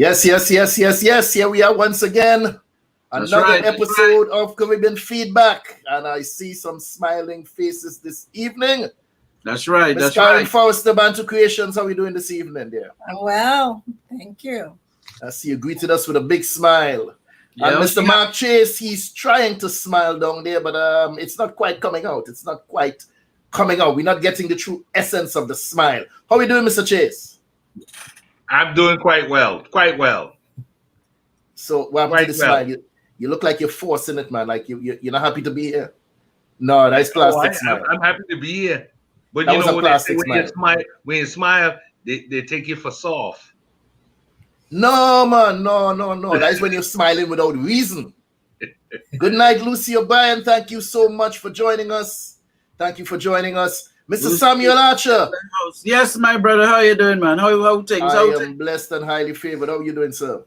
Yes. Here we are once again. Another episode of Caribbean Feedback. And I see some smiling faces this evening. That's right. Ms. Karin, Forrester, BantuKreations, how are we doing this evening there? Well, thank you. I see you greeted us with a big smile. And Mr. Mark Chase, he's trying to smile down there, but it's not quite coming out. It's not quite coming out. We're not getting the true essence of the smile. How are we doing, Mr. Chase? I'm doing quite well. So what happened to the smile? You look like you're forcing it, man. Like you're not happy to be here. No, that's plastic smile. I'm happy to be here. But that you know, when you smile, they take you for soft. No, man, no. That's when you're smiling without reason. Good night, Lucy O'Brien. Thank you so much for joining us. Mr. Samuel Archer. Yes, my brother. How you doing, man? How things? I am blessed and highly favored. How you doing, sir?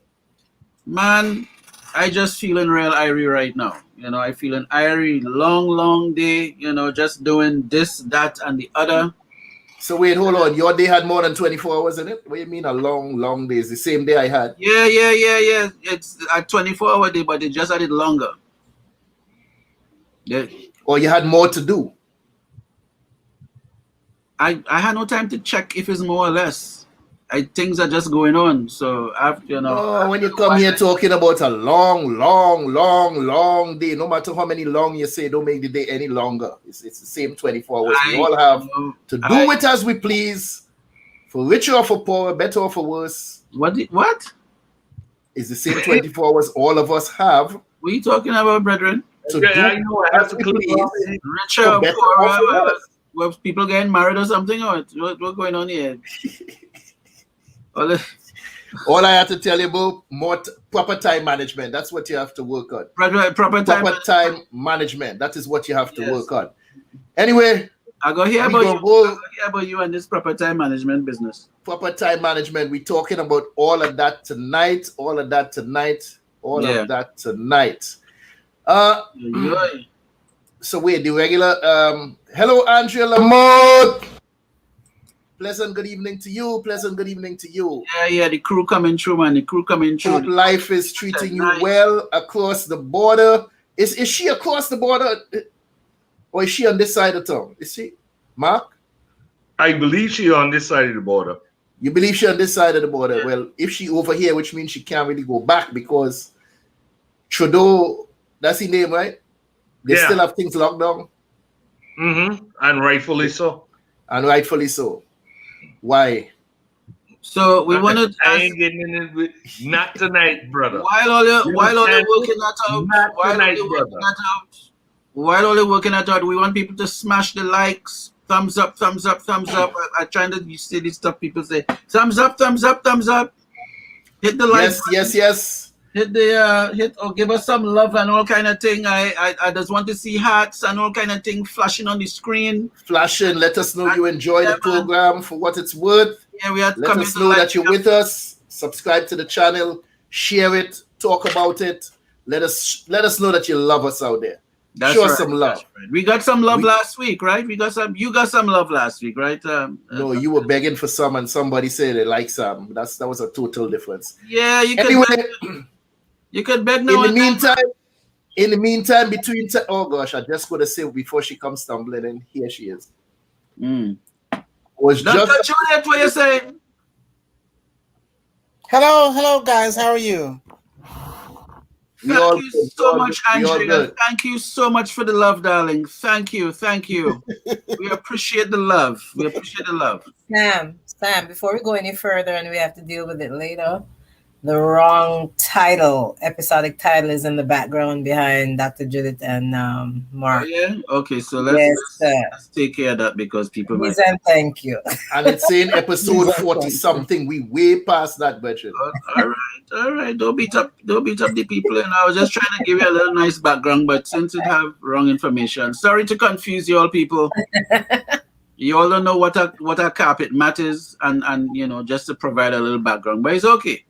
Man, I just feeling real irie right now. You know, I feeling irie. Long day. You know, just doing this, that, and the other. So wait, hold on. Your day had more than 24 hours in it? What do you mean a long day? It's the same day I had. Yeah. It's a 24-hour day, but they just had it longer. Yeah. Or you had more to do? I had no time to check if it's more or less. Things are just going on. So after, you know. Oh, when you come here talking about a long day, no matter how many long you say, don't make the day any longer. It's the same 24 hours. We all have to do it as we please, for richer or for poorer, better or for worse. What? It's the same 24 hours all of us have. What are you talking about, brethren? To do I know. I have to please. Richer or poorer? Well, people getting married or something? Or what's going on here? All I have to tell you about proper time management. That's what you have to work on. Proper time management. That is what you have to work on. Anyway, I go hear about you and this proper time management business. Proper time management. We're talking about all of that tonight. So wait, the regular. Hello, Andrea Lamont. Pleasant good evening to you. Yeah, the crew coming through, man. Hope life is treating you well across the border. Is she across the border? Or is she on this side of town? Is she? Mark? I believe she's on this side of the border. You believe she's on this side of the border? Yeah. Well, if she over here, which means she can't really go back because Trudeau, that's his name, right? They still have things locked down. Mm-hmm. And rightfully so. Why? So we wanted. I ain't getting in it with not tonight, brother. While all you're working that out, we want people to smash the likes, thumbs up. I'm trying to see this stuff. People say thumbs up. Hit the like. Yes. Hit the or give us some love and all kind of thing. I just want to see hearts and all kind of thing flashing on the screen. Let us know you enjoy the program for what it's worth. Yeah, we are. Let us know that you're with us. Subscribe to the channel, share it, talk about it. Let us know that you love us out there. Show us some love. Right. We got some love last week, right? You got some love last week, right? No, you were begging for some, and somebody said they like some. That was a total difference. Yeah, you could beg now. In the meantime, oh gosh, I just gotta say before she comes stumbling in, here she is. Judith, what you saying? Hello, guys. How are you? Thank you so much, Andrea. Thank you so much for the love, darling. Thank you. We appreciate the love. Sam, before we go any further and we have to deal with it later, the wrong title. Episodic title is in the background behind Dr. Judith and Mark. Oh, yeah. Okay, so Yes, sir. let's take care of that because people might. Please and thank you. And it's saying episode 40 something. We way past that, Bertrand. All right. Don't beat up the people. And I was just trying to give you a little nice background, but since it have wrong information, sorry to confuse you all people. You all don't know what a carpet mat is, and just to provide a little background, but it's okay.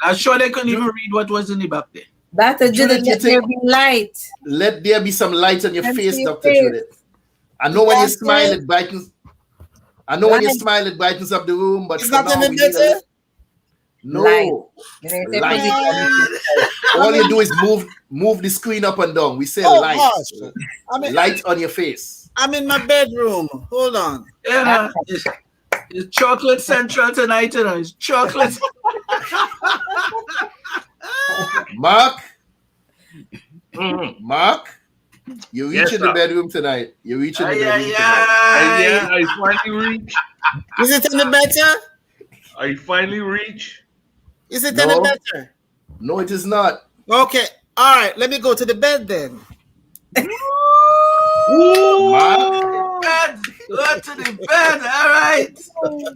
I'm sure they couldn't even read what was in the back there. Dr. Judith, let there be light. Let there be some light on your face, your Dr. face. Judith. I know when you smile, it brightens. I know when you smile, it brightens up the room, but It's not any better. No. Light. Light. All you do is move the screen up and down. We say light. Gosh. Light on your face. I'm in my bedroom. Hold on. Yeah, it's chocolate central tonight, It's chocolate. Mark, you're reaching the bedroom tonight. You're reaching the bedroom tonight. Yeah, I finally reach. Is it any better? I finally reach. Is it No. any better? No, it is not. Okay. All right. Let me go to the bed then. Mark, Go to the bed. All right.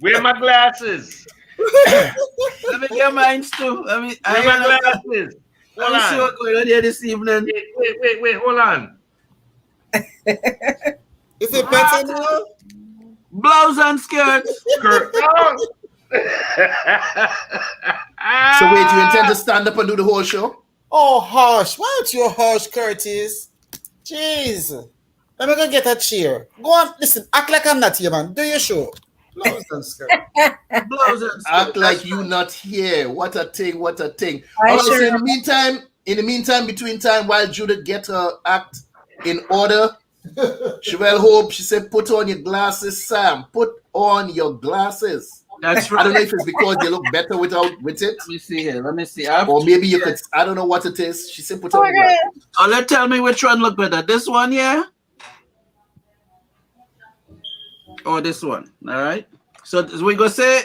Where are my glasses? Let me get mine too. Where are my glasses? Hold Let me see on. what's going on here this evening. Wait, hold on. Is it better now? Blouse and skirt. Skirt. so wait, you intend to stand up and do the whole show? Oh, hush. Why don't you hush, Curtis? Jeez. Let me go get a chair. Go on. Listen, act like I'm not here, man. Do your show. Blouse and skirt. Blouse and skirt. Act like you not here. What a thing, what a thing. I Also, sure in the meantime, between time, while Judith get her act in order, Chevelle Hope, she said, put on your glasses, Sam. Put on your glasses. That's I right. don't know if it's because they look better with it. Let me see here. Let me see. Or maybe you could, I don't know what it is. She said, put on your glasses. Oh, tell me which one look better. This one, yeah? Or this one. All right. So we go say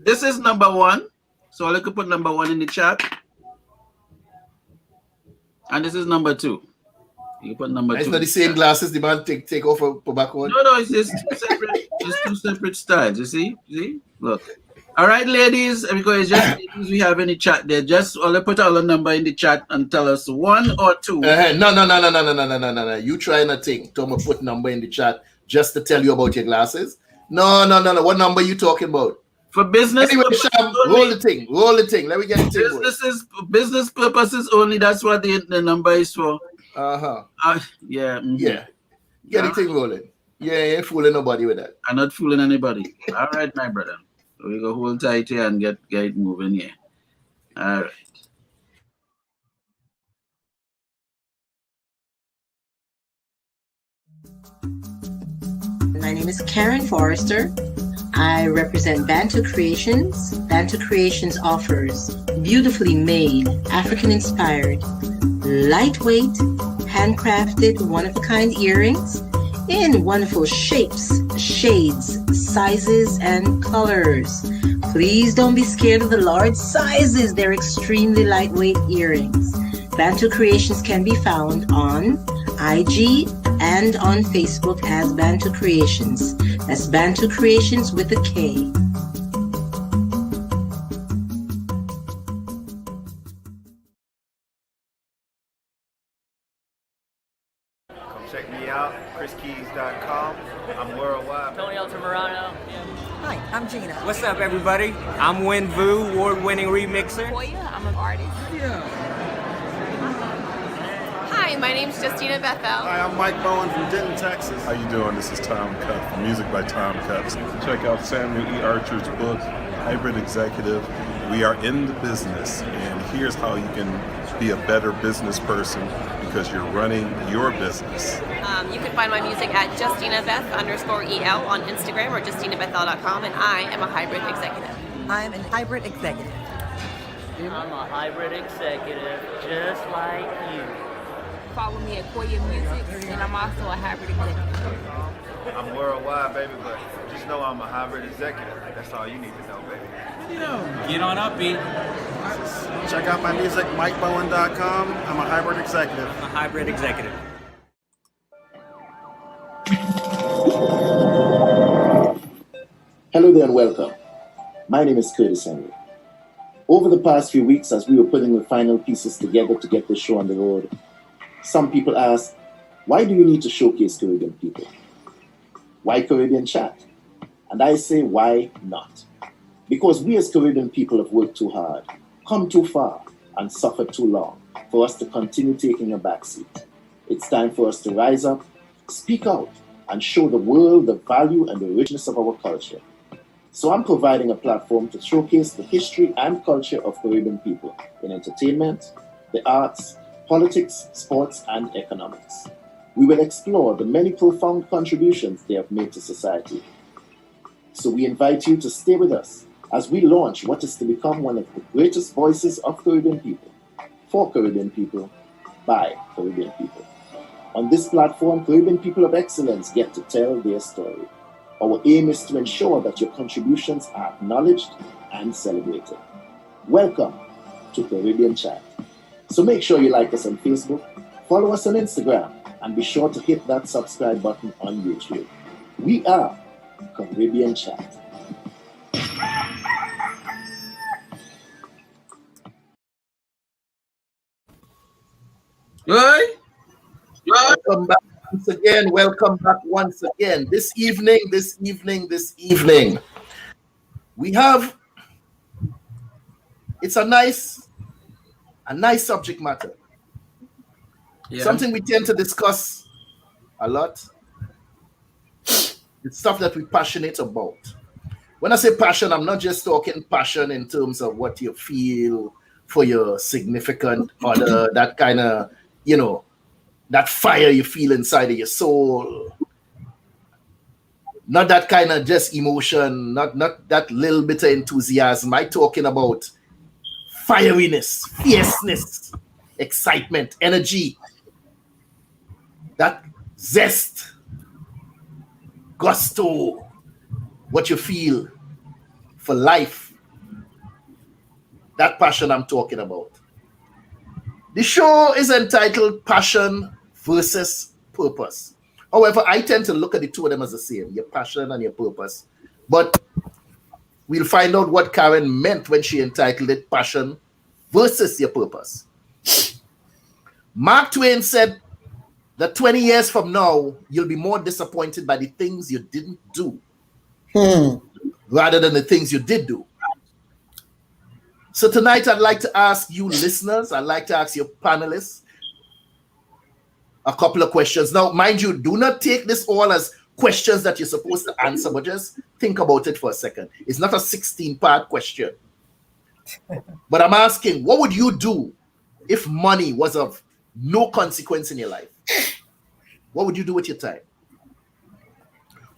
this is number 1. So I could put number 1 in the chat. And this is number 2. You put number 2. It's not the same glasses the man take off for back on. No, it's two separate. It's 2 separate styles. You see? Look. All right, ladies. Because it's just ladies we have in the chat there. Just put our number in the chat and tell us 1 or 2. No. You trying to think. Tom put number in the chat just to tell you about your glasses. No. What number you talking about? For business Anyway, purposes Sham, only. roll the thing. Let me get the thing. Business purposes only. That's what the number is for. Yeah. Mhm. Yeah. Get the thing rolling. Yeah, ain't fooling nobody with that. I'm not fooling anybody. All right, my brother. So we go hold tight here and get it moving here. All right. My name is Karin Forrester. I represent BantuKreations. BantuKreations offers beautifully made, African-inspired, lightweight, handcrafted, one-of-a-kind earrings in wonderful shapes, shades, sizes, and colors. Please don't be scared of the large sizes. They're extremely lightweight earrings. BantuKreations can be found on IG and on Facebook as BantuKreations. That's BantuKreations with a K. Come check me out, chriskeys.com. I'm worldwide. Tony Altamirano. Hi, I'm Gina. What's up, everybody? I'm Win Vu, award-winning remixer. I'm an artist. Hi, my name's Justina Bethel. Hi, I'm Mike Bowen from Denton, Texas. How you doing? This is Tom Cup from Music by Tom Cups. Check out Samuel E. Archer's book, Hybrid Executive. We are in the business, and here's how you can be a better business person because you're running your business. You can find my music at JustinaBeth_EL on Instagram or JustinaBethel.com, and I am a hybrid executive. I'm a hybrid executive. I'm a hybrid executive, just like you. Follow me at Koya Music, and I'm also a hybrid executive. I'm worldwide, baby, but just just know I'm a hybrid executive. That's all you need to know, baby. Get on up, B. Check out my music, MikeBowen.com. I'm a hybrid executive. A hybrid executive. Hello there and welcome. My name is Curtis Henry. Over the past few weeks, as we were putting the final pieces together to get the show on the road, some people asked, why do you need to showcase Caribbean people? Why Caribbean Chat? And I say, why not? Because we as Caribbean people have worked too hard, come too far, and suffered too long for us to continue taking a backseat. It's time for us to rise up, speak out, and show the world the value and the richness of our culture. So I'm providing a platform to showcase the history and culture of Caribbean people in entertainment, the arts, politics, sports, and economics. We will explore the many profound contributions they have made to society. So we invite you to stay with us as we launch what is to become one of the greatest voices of Caribbean people, for Caribbean people, by Caribbean people. On this platform, Caribbean people of excellence get to tell their story. Our aim is to ensure that your contributions are acknowledged and celebrated. Welcome to Caribbean Chat. So make sure you like us on Facebook, follow us on Instagram, and be sure to hit that subscribe button on YouTube. We are Caribbean Chat. Welcome back once again. Welcome back once again. This evening, we have, it's a nice subject matter. Yeah. Something we tend to discuss a lot. It's stuff that we're passionate about. When I say passion, I'm not just talking passion in terms of what you feel for your significant other, that kind of, that fire you feel inside of your soul. Not that kind of just emotion, not that little bit of enthusiasm. I'm talking about fieriness, fierceness, excitement, energy, that zest, gusto, what you feel for life. That passion I'm talking about. The show is entitled Passion versus Purpose. However, I tend to look at the two of them as the same, your passion and your purpose. But we'll find out what Karin meant when she entitled it Passion versus Your Purpose. Mark Twain said that 20 years from now, you'll be more disappointed by the things you didn't do rather than the things you did do. So tonight, I'd like to ask you listeners, I'd like to ask your panelists a couple of questions. Now, mind you, do not take this all as questions that you're supposed to answer, but just think about it for a second. It's not a 16-part question. But I'm asking, what would you do if money was of no consequence in your life? What would you do with your time?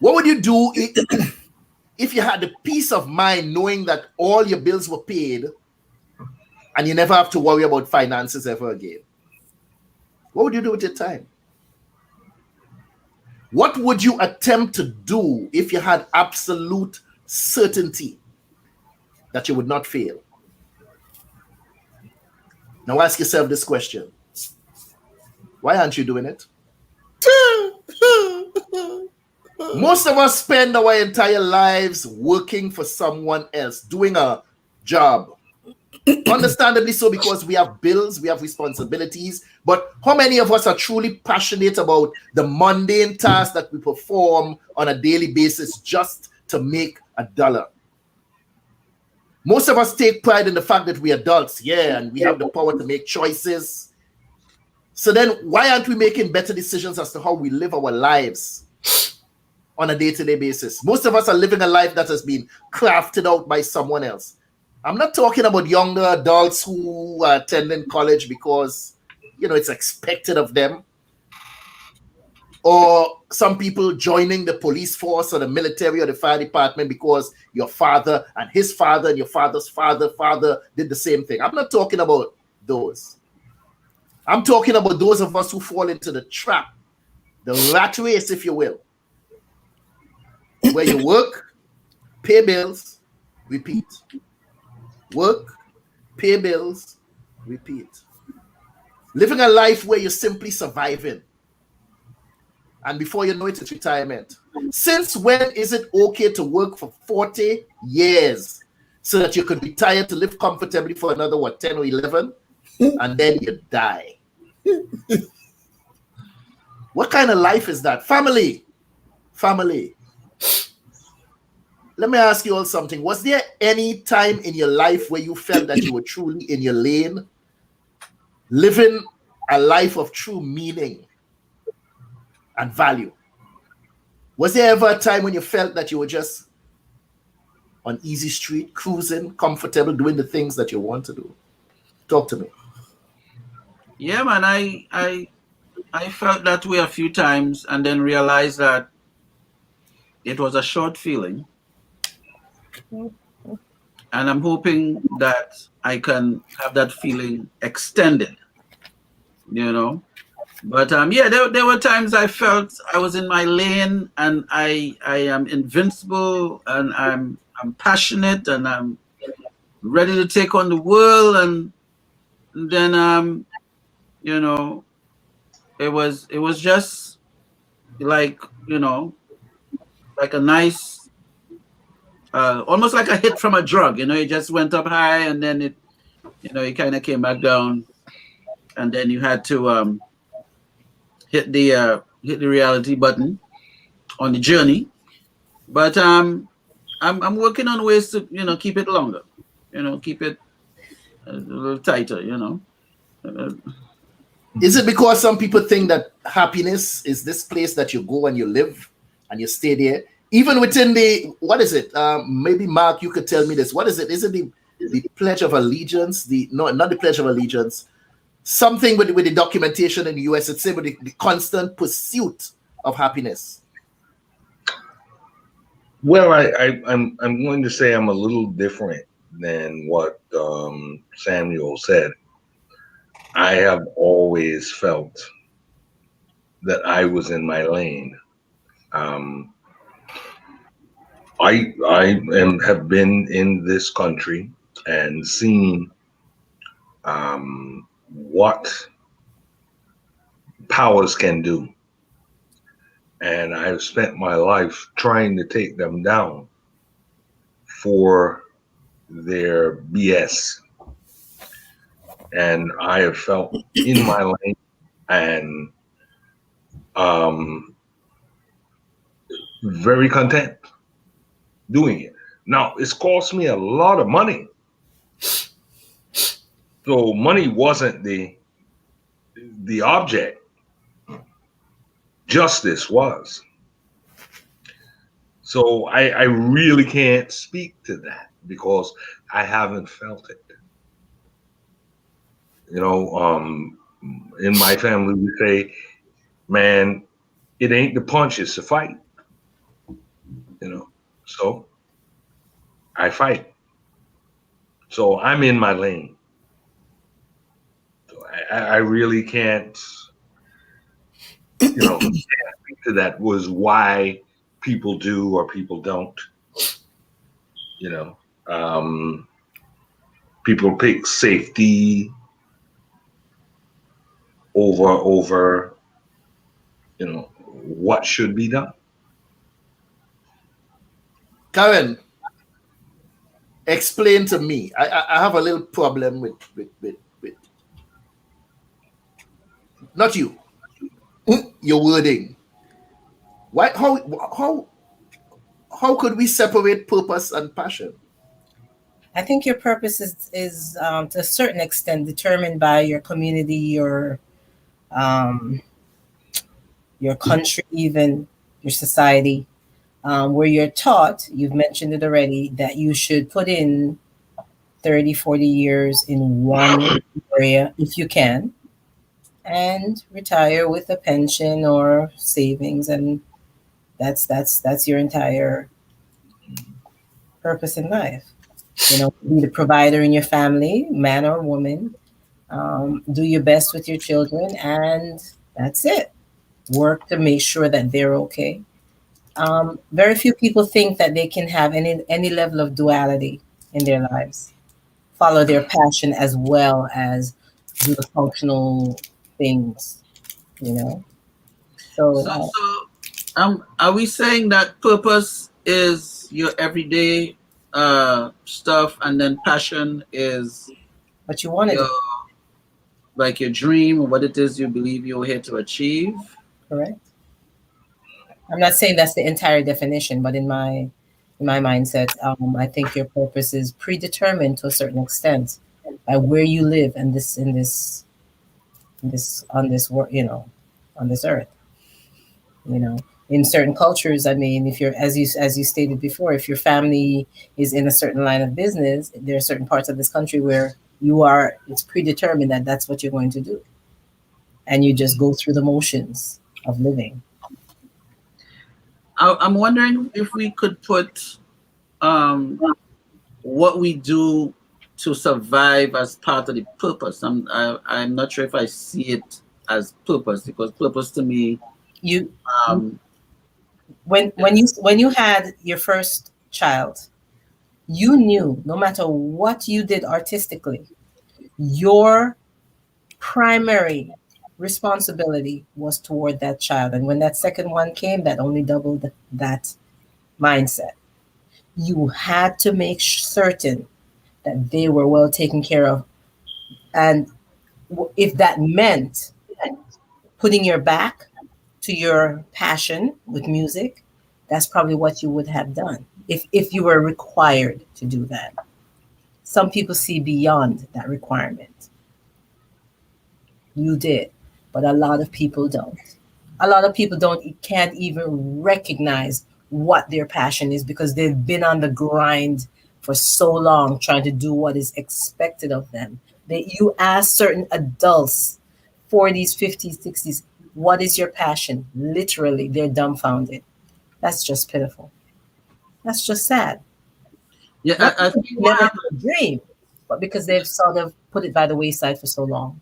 What would you do if you had the peace of mind knowing that all your bills were paid and you never have to worry about finances ever again? What would you do with your time? What would you attempt to do if you had absolute certainty that you would not fail? Now ask yourself this question. Why aren't you doing it? Most of us spend our entire lives working for someone else, doing a job. Understandably so, because we have bills, we have responsibilities. But how many of us are truly passionate about the mundane tasks that we perform on a daily basis just to make a dollar? Most of us take pride in the fact that we're adults, and we have the power to make choices. So then why aren't we making better decisions as to how we live our lives on a day-to-day basis? Most of us are living a life that has been crafted out by someone else. I'm not talking about younger adults who are attending college because, it's expected of them. Or some people joining the police force or the military or the fire department because your father and his father and your father's father did the same thing. I'm not talking about those. I'm talking about those of us who fall into the trap, the rat race, if you will, where you work, pay bills, repeat. Work, pay bills, repeat. Living a life where you're simply surviving. And before you know it, it's retirement. Since when is it okay to work for 40 years so that you could retire to live comfortably for another, 10 or 11? And then you die. What kind of life is that? Family. Let me ask you all something. Was there any time in your life where you felt that you were truly in your lane, living a life of true meaning and value? Was there ever a time when you felt that you were just on easy street, cruising, comfortable, doing the things that you want to do? Talk to me. Yeah, man, I felt that way a few times and then realized that it was a short feeling. And I'm hoping that I can have that feeling extended, you know. But yeah, there were times I felt I was in my lane and I am invincible and I'm passionate and I'm ready to take on the world, and then you know, it was just like, you know, like a nice almost like a hit from a drug, you know. It just went up high and then it, you know, it kind of came back down, and then you had to hit the reality button on the journey. But I'm working on ways to, you know, keep it longer, you know, keep it a little tighter, you know. Is it because some people think that happiness is this place that you go and you live and you stay there? Even within the, what is it? Maybe Mark, you could tell me this. What is it? Is it the Pledge of Allegiance? No, not the Pledge of Allegiance. Something with the documentation in the US, it's with the constant pursuit of happiness. Well, I'm going to say I'm a little different than what Samuel said. I have always felt that I was in my lane. I have been in this country and seen what powers can do. And I've spent my life trying to take them down for their BS. And I have felt in my lane and very content doing it. Now, it's cost me a lot of money. So money wasn't the object. Justice was. So I really can't speak to that because I haven't felt it. You know, in my family we say, man, it ain't the punch, it's the fight. You know, so I fight. So I'm in my lane. So I really can't, you know, can't speak to that was why people do or people don't. You know, people pick safety over, you know, what should be done. Karin, explain to me. I have a little problem with not you, your wording. Why? How could we separate purpose and passion? I think your purpose is to a certain extent determined by your community, your country, even your society, where you're taught, you've mentioned it already, that you should put in 30, 40 years in one area if you can, and retire with a pension or savings, and that's your entire purpose in life. You know, be the provider in your family, man or woman. Do your best with your children, and that's it. Work to make sure that they're okay. Very few people think that they can have any level of duality in their lives, follow their passion as well as do the functional things, you know. So, Are we saying that purpose is your everyday stuff, and then passion is what you want to do, like your dream, or what it is you believe you're here to achieve? Correct. I'm not saying that's the entire definition, but in my mindset, I think your purpose is predetermined to a certain extent by where you live and on this world, on this earth. In certain cultures, I mean, if you're, as you stated before, if your family is in a certain line of business, there are certain parts of this country where it's predetermined that that's what you're going to do, and you just go through the motions of living. I'm wondering if we could put what we do to survive as part of the purpose. I'm not sure if I see it as purpose, because purpose to me, when you had your first child, you knew no matter what you did artistically, your primary responsibility was toward that child. And when that second one came, that only doubled that mindset. You had to make certain that they were well taken care of. And if that meant putting your back to your passion with music, that's probably what you would have done if you were required to do that. Some people see beyond that requirement. You did, but a lot of people don't. A lot of people can't even recognize what their passion is because they've been on the grind for so long trying to do what is expected of them. You ask certain adults, 40s, 50s, 60s, what is your passion? Literally, they're dumbfounded. That's just pitiful. That's just sad. Yeah, I think never had a dream, but because they've sort of put it by the wayside for so long.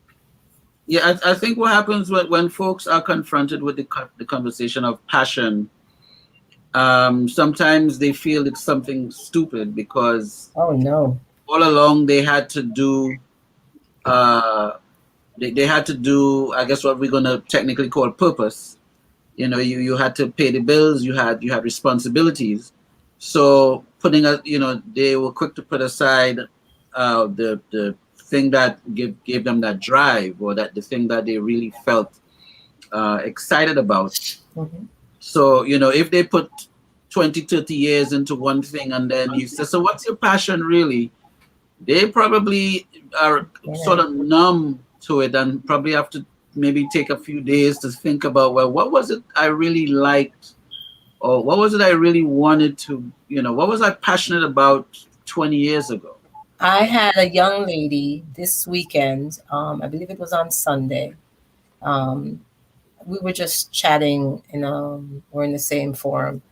Yeah, I think what happens when folks are confronted with the conversation of passion, sometimes they feel it's something stupid because all along they had to do they had to do, I guess, what we're gonna technically call purpose. You had to pay the bills, you had responsibilities. So they were quick to put aside the thing that gave them that drive, or the thing that they really felt excited about. Mm-hmm. So, if they put 20, 30 years into one thing, and then you say, so what's your passion really? They probably are sort of numb to it and probably have to maybe take a few days to think about, well, what was it I really liked? Or what was it I really wanted to, what was I passionate about 20 years ago? I had a young lady this weekend, I believe it was on Sunday. We were just chatting, we're in the same forum.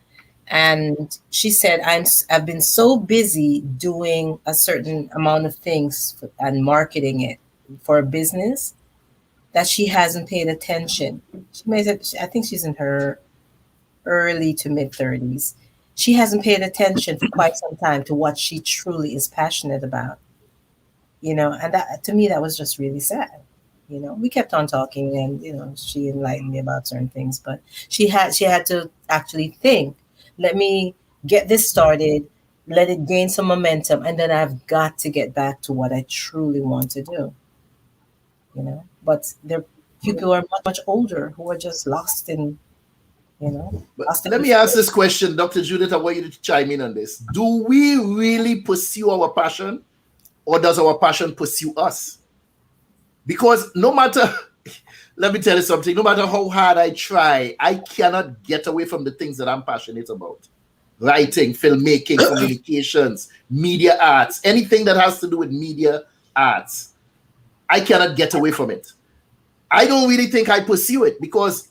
And she said, I've been so busy doing a certain amount of things and marketing it for a business that she hasn't paid attention. I think she's in her early to mid 30s. She hasn't paid attention for quite some time to what she truly is passionate about. And that, to me, that was just really sad. We kept on talking, and she enlightened me about certain things, but she had to actually think, let me get this started, let it gain some momentum, and then I've got to get back to what I truly want to do. But there are people who are much, much older who are just lost in, Let me ask this question, Dr. Judith. I want you to chime in on this. Do we really pursue our passion, or does our passion pursue us? Because no matter, let me tell you something, no matter how hard I try, I cannot get away from the things that I'm passionate about. Writing, filmmaking, communications, media arts, anything that has to do with media arts. I cannot get away from it. I don't really think I pursue it because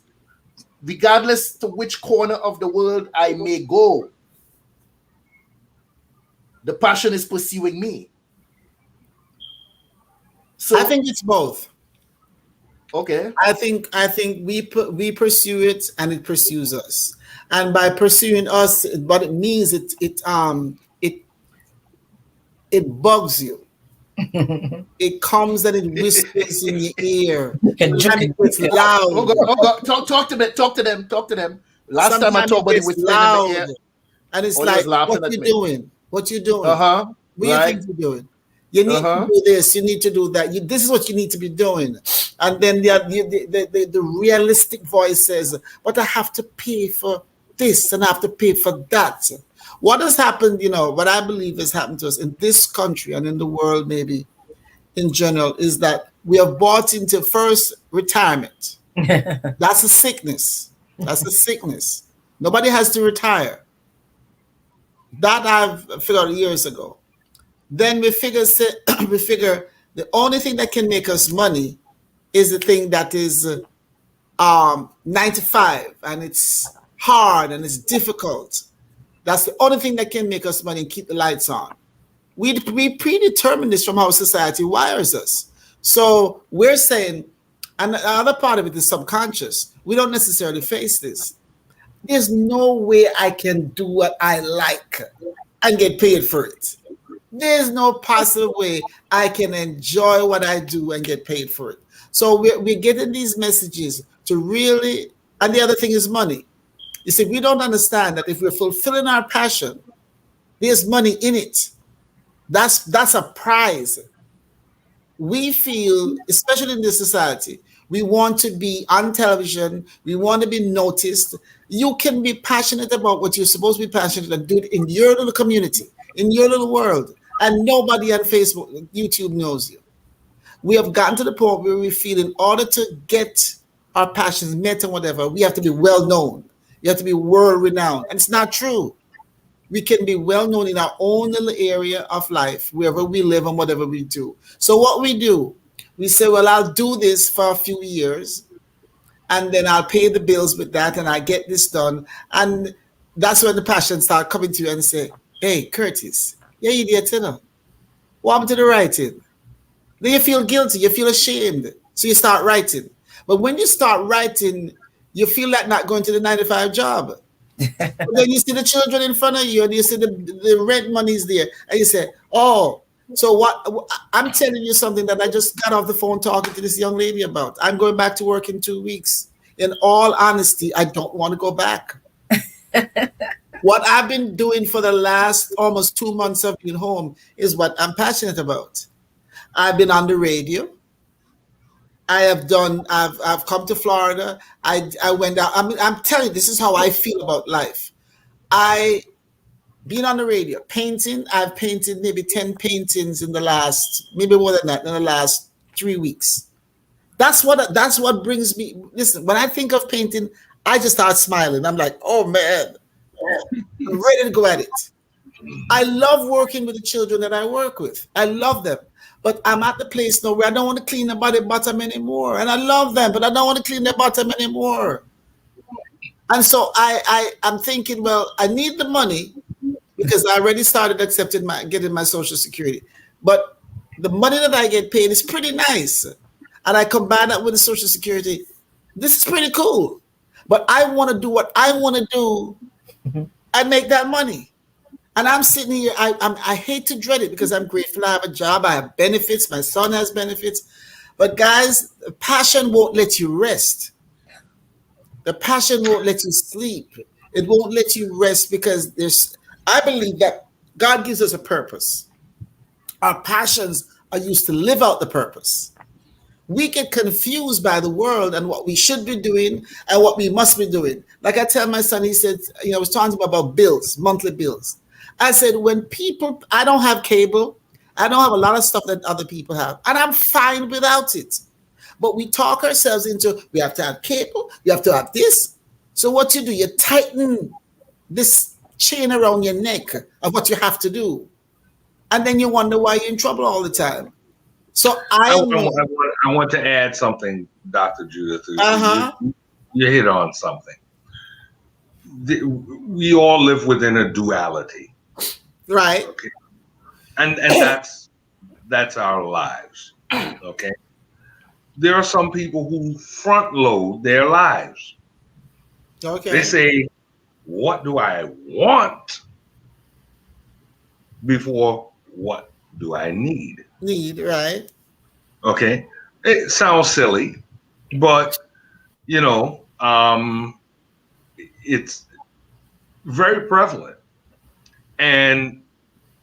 regardless to which corner of the world I may go, the passion is pursuing me. So I think it's both. Okay. I think we pursue it and it pursues us. And by pursuing us, what it means it bugs you. It comes and it whispers in your ear. Sometimes it gets loud. Oh, God. Talk to them. Last time I talked about it with loud. in the ear. And it's like, what you doing? What you doing? Uh-huh. What do you think you're doing? You need to do this. You need to do that. This is what you need to be doing. And then the realistic voice says, but I have to pay for this and I have to pay for that. What has happened, what I believe has happened to us in this country and in the world, maybe in general, is that we have bought into first retirement. That's a sickness. That's a sickness. Nobody has to retire. That I've figured out years ago. Then we figure the only thing that can make us money is the thing that is 9 to 5 and it's hard and it's difficult. That's the only thing that can make us money and keep the lights on. We predetermine this from how society wires us. So we're saying, and the other part of it is subconscious. We don't necessarily face this. There's no way I can do what I like and get paid for it. There's no possible way I can enjoy what I do and get paid for it. So we're getting these messages to really, and the other thing is money. You see, we don't understand that if we're fulfilling our passion, there's money in it. That's a prize. We feel, especially in this society, we want to be on television. We want to be noticed. You can be passionate about what you're supposed to be passionate and do it in your little community, in your little world, and nobody on Facebook, YouTube knows you. We have gotten to the point where we feel in order to get our passions met and whatever, we have to be well known. You have to be world renowned. And it's not true. We can be well known in our own little area of life, wherever we live and whatever we do. So what we do, we say, well, I'll do this for a few years and then I'll pay the bills with that and I get this done. And that's when the passions start coming to you and say, hey, Curtis, yeah, you did, what happened to the writing? Then you feel guilty, you feel ashamed. So you start writing. But when you start writing, you feel like not going to the 9-to-5 job. Then you see the children in front of you and you see the rent money's there. And you say, oh, so what? I'm telling you something that I just got off the phone talking to this young lady about. I'm going back to work in 2 weeks. In all honesty, I don't want to go back. What I've been doing for the last almost 2 months of being home is what I'm passionate about. I've been on the radio. I've come to Florida. I went out. I'm telling you, this is how I feel about life. Been on the radio, painting. I've painted maybe 10 paintings in the last, maybe more than that, in the last 3 weeks. That's what brings me. Listen, when I think of painting, I just start smiling. I'm like, oh man, I'm ready to go at it. I love working with the children that I work with. I love them. But I'm at the place now where I don't want to clean their bottom anymore. And I love them, but I don't want to clean their bottom anymore. And so I'm thinking, well, I need the money because I already started getting my Social Security. But the money that I get paid is pretty nice. And I combine that with the Social Security. This is pretty cool. But I want to do what I want to do and make that money. And I'm sitting here, I hate to dread it because I'm grateful I have a job, I have benefits, my son has benefits. But guys, the passion won't let you rest. The passion won't let you sleep. It won't let you rest because I believe that God gives us a purpose. Our passions are used to live out the purpose. We get confused by the world and what we should be doing and what we must be doing. Like I tell my son, he said, I was talking about bills, monthly bills. I said, I don't have cable. I don't have a lot of stuff that other people have. And I'm fine without it. But we talk ourselves into, we have to have cable. You have to have this. So what you do, you tighten this chain around your neck of what you have to do. And then you wonder why you're in trouble all the time. So I want to add something, Dr. Judith. You hit on something. We all live within a duality. Right. Okay. And that's our lives. Okay. there are some people who front load their lives. Okay. They say, what do I want before what do I need? Need, right? Okay. It sounds silly, but you know, it's very prevalent. And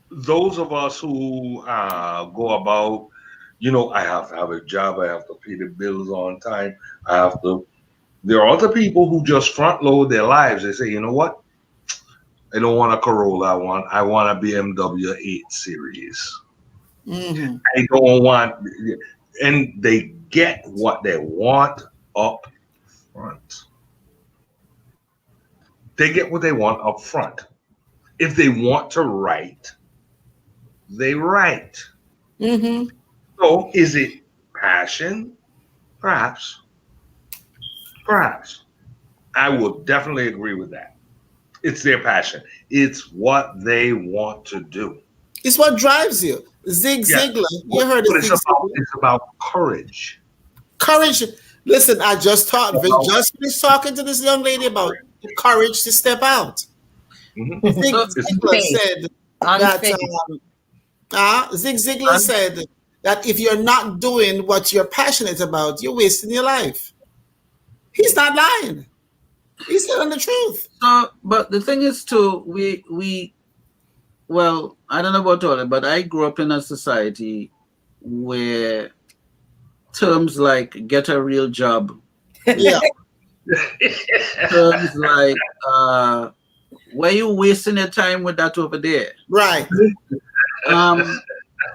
those of us who go about, you know, I have to have a job, I have to pay the bills on time, there are other people who just front load their lives. They say, you know what? I don't want a Corolla, I want a BMW 8 Series. Mm-hmm. I don't want, and they get what they want up front. They get what they want up front. If they want to write, they write. Mm-hmm. So is it passion? Perhaps. Perhaps. I will definitely agree with that. It's their passion. It's what they want to do. It's what drives you. Zig Ziglar. You heard of Zig Ziglar? It's about courage. Courage. Listen, I just finished talking to this young lady about the courage to step out. Mm-hmm. Zig Ziglar said that Zig Ziglar said that if you're not doing what you're passionate about, you're wasting your life. He's not lying. He's telling the truth. But the thing is, too, well, I don't know about all that, but I grew up in a society where terms like get a real job, terms like where you wasting your time with that over there, right?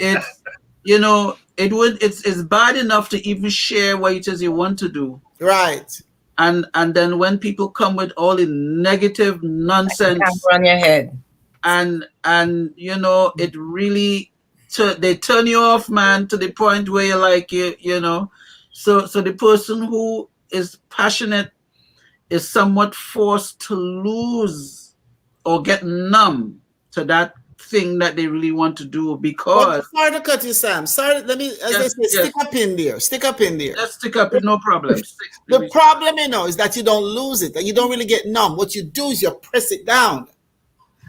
It's, you know, it's bad enough to even share what it is you want to do, right? And then when people come with all the negative nonsense on your head, and you know, it really they turn you off, man, to the point where you're like, you know, so the person who is passionate is somewhat forced to lose or get numb to that thing that they really want to do, because sorry to cut you, Sam. Sorry, let me stick up in there. Stick up in there. Let's stick up in, no problem. The problem, you know, is that you don't lose it, that you don't really get numb. What you do is you press it down,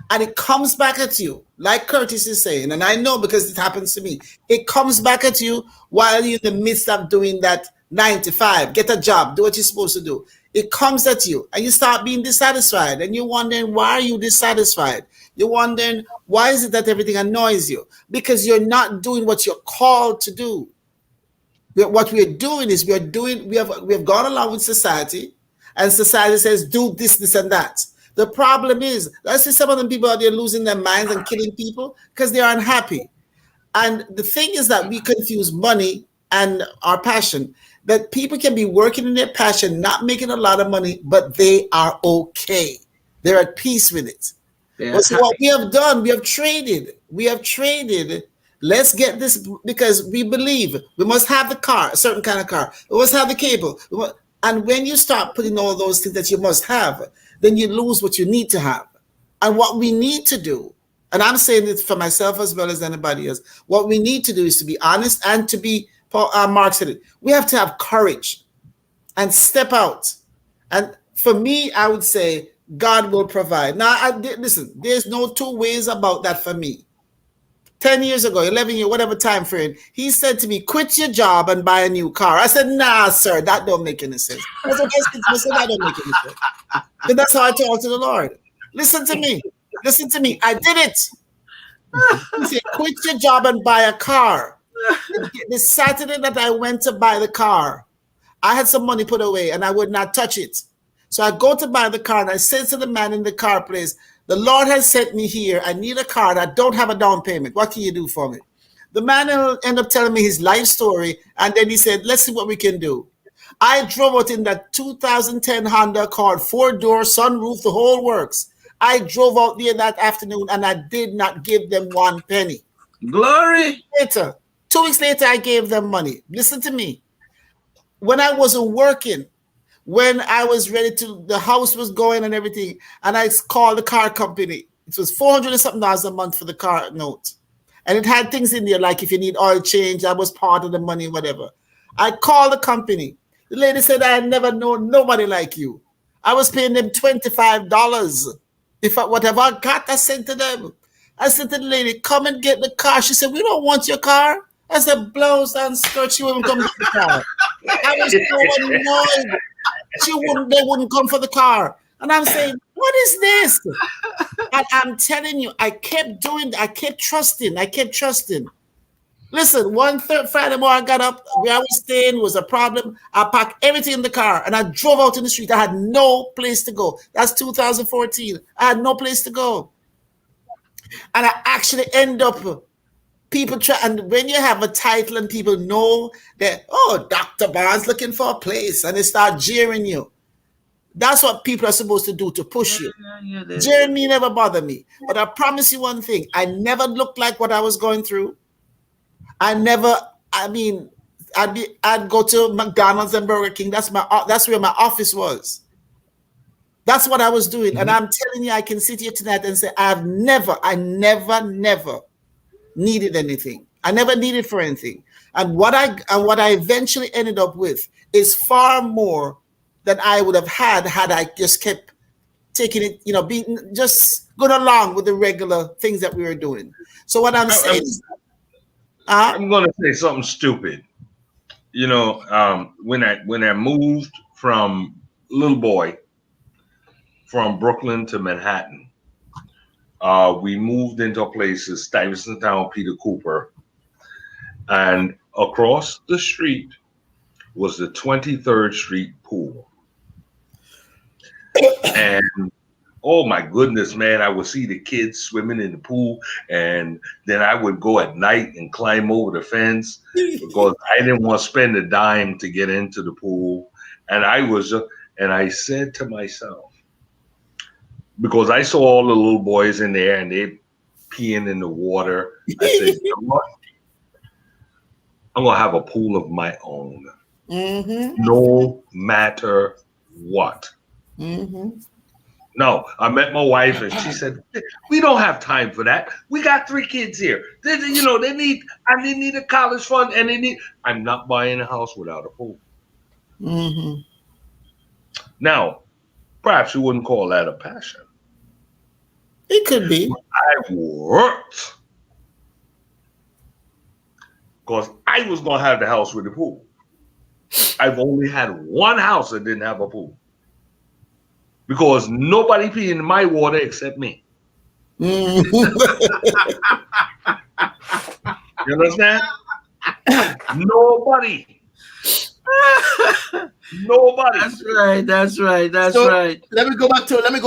and it comes back at you, like Curtis is saying, and I know because it happens to me. It comes back at you while you're in the midst of doing that 9 to 5. Get a job, do what you're supposed to do. It comes at you, and you start being dissatisfied, and you're wondering, why are you dissatisfied? You're wondering, why is it that everything annoys you? Because you're not doing what you're called to do. What we're doing is we have gone along with society, and society says, do this, this, and that. The problem is, let's see some of them people out there losing their minds and killing people because they are unhappy. And the thing is that we confuse money and our passion. That people can be working in their passion, not making a lot of money, but they are okay. They're at peace with it. But so what we have done, we have traded. Let's get this, because we believe we must have the car, a certain kind of car. We must have the cable. And when you start putting all those things that you must have, then you lose what you need to have. And what we need to do, and I'm saying this for myself as well as anybody else, what we need to do is to be honest and to be, Mark said it, we have to have courage and step out. And for me, I would say God will provide. Now, listen, there's no two ways about that for me. 10 years ago, 11 years, whatever time frame, he said to me, quit your job and buy a new car. I said, nah, sir, that don't make any sense. I said, that don't make any sense. And that's how I talked to the Lord. Listen to me. I did it. He said, quit your job and buy a car. The Saturday that I went to buy the car, I had some money put away and I would not touch it. So I go to buy the car and I said to the man in the car place, the Lord has sent me here. I need a car and I don't have a down payment. What can you do for me? The man ended up telling me his life story, and then he said, let's see what we can do. I drove out in that 2010 Honda Accord, 4-door, sunroof, the whole works. I drove out there that afternoon and I did not give them 1 penny. Glory. 2 weeks later, I gave them money. Listen to me. When I wasn't working, when I was ready to, the house was going and everything, and I called the car company. It was $400 and something a month for the car note. And it had things in there like if you need oil change, that was part of the money, whatever. I called the company. The lady said, I never know nobody like you. I was paying them $25. Whatever I got, I sent to them. I said to the lady, come and get the car. She said, we don't want your car. I said, blouse and skirt, she wouldn't come to the car. I was so annoyed. They wouldn't come for the car. And I'm saying, what is this? And I'm telling you, I kept trusting. Listen, Friday morning I got up, where I was staying was a problem. I packed everything in the car and I drove out in the street. I had no place to go. That's 2014. I had no place to go. And I actually end up, people try, and when you have a title and people know that, oh, Dr. Barnes looking for a place, and they start jeering you. That's what people are supposed to do to push you. Jeering me never bothered me. But I promise you one thing, I never looked like what I was going through. I'd go to McDonald's and Burger King. That's where my office was. That's what I was doing. Mm-hmm. And I'm telling you, I can sit here tonight and say, I never needed anything. I never needed for anything. And what I eventually ended up with is far more than I would have had I just kept taking it, just going along with the regular things that we were doing. So what I'm saying is, I'm going to say something stupid. When I moved from little boy from Brooklyn to Manhattan, we moved into a place in Stuyvesant Town, Peter Cooper, and across the street was the 23rd Street pool. And oh my goodness, man, I would see the kids swimming in the pool, and then I would go at night and climb over the fence because I didn't want to spend a dime to get into the pool. And I said to myself, because I saw all the little boys in there and they peeing in the water, I said, you know what? I'm going to have a pool of my own, no matter what. Mm-hmm. No, I met my wife and she said, we don't have time for that. We got 3 kids here. They need a college fund and I'm not buying a house without a pool. Mm-hmm. Now, perhaps you wouldn't call that a passion. It could be. I worked because I was going to have the house with a pool. I've only had one house that didn't have a pool. Because nobody peed in my water except me. You understand? Nobody. That's right. Let me go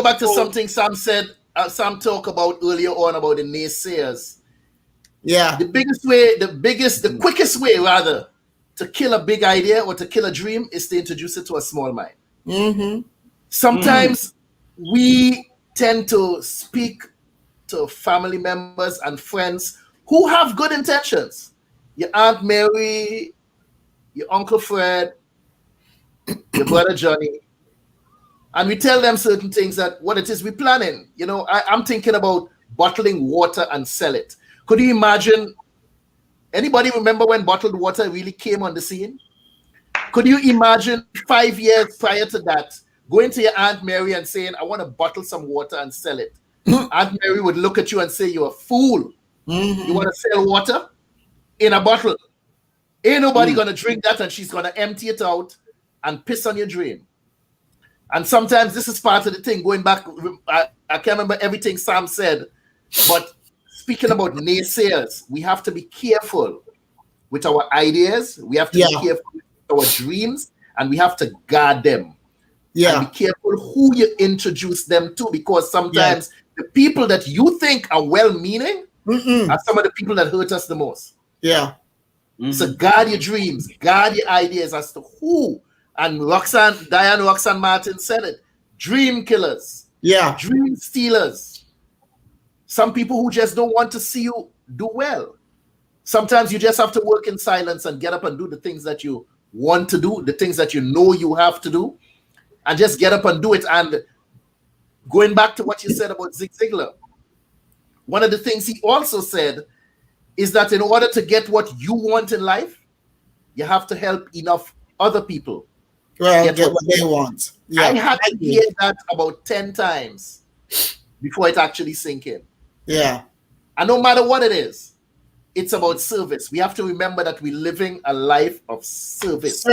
back to something Sam said. Sam talked about earlier on about the naysayers. Yeah. The quickest way rather to kill a big idea or to kill a dream is to introduce it to a small mind. Mm-hmm. Sometimes we tend to speak to family members and friends who have good intentions. Your Aunt Mary, your Uncle Fred, your brother Johnny. And we tell them certain things that what it is we're planning. I'm thinking about bottling water and sell it. Could you imagine? Anybody remember when bottled water really came on the scene? Could you imagine 5 years prior to that, going to your Aunt Mary and saying, I want to bottle some water and sell it? Aunt Mary would look at you and say, you're a fool. You want to sell water in a bottle? Ain't nobody going to drink that, and she's going to empty it out and piss on your drain. And sometimes this is part of the thing. Going back, I can't remember everything Sam said, but speaking about naysayers, we have to be careful with our ideas. We have to be careful with our dreams, and we have to guard them. Yeah. And be careful who you introduce them to, because sometimes the people that you think are well-meaning are some of the people that hurt us the most. Yeah. Mm-hmm. So guard your dreams, guard your ideas as to who. And Diane Roxanne Martin said it. Dream killers. Yeah. Dream stealers. Some people who just don't want to see you do well. Sometimes you just have to work in silence and get up and do the things that you want to do, the things that you know you have to do. And just get up and do it. And going back to what you said about Zig Ziglar, one of the things he also said is that in order to get what you want in life, You have to help enough other people get what they want. Yeah. I had to hear that about 10 times before it actually sink in. Yeah. And no matter what it is, it's about service. We have to remember that we're living a life of service.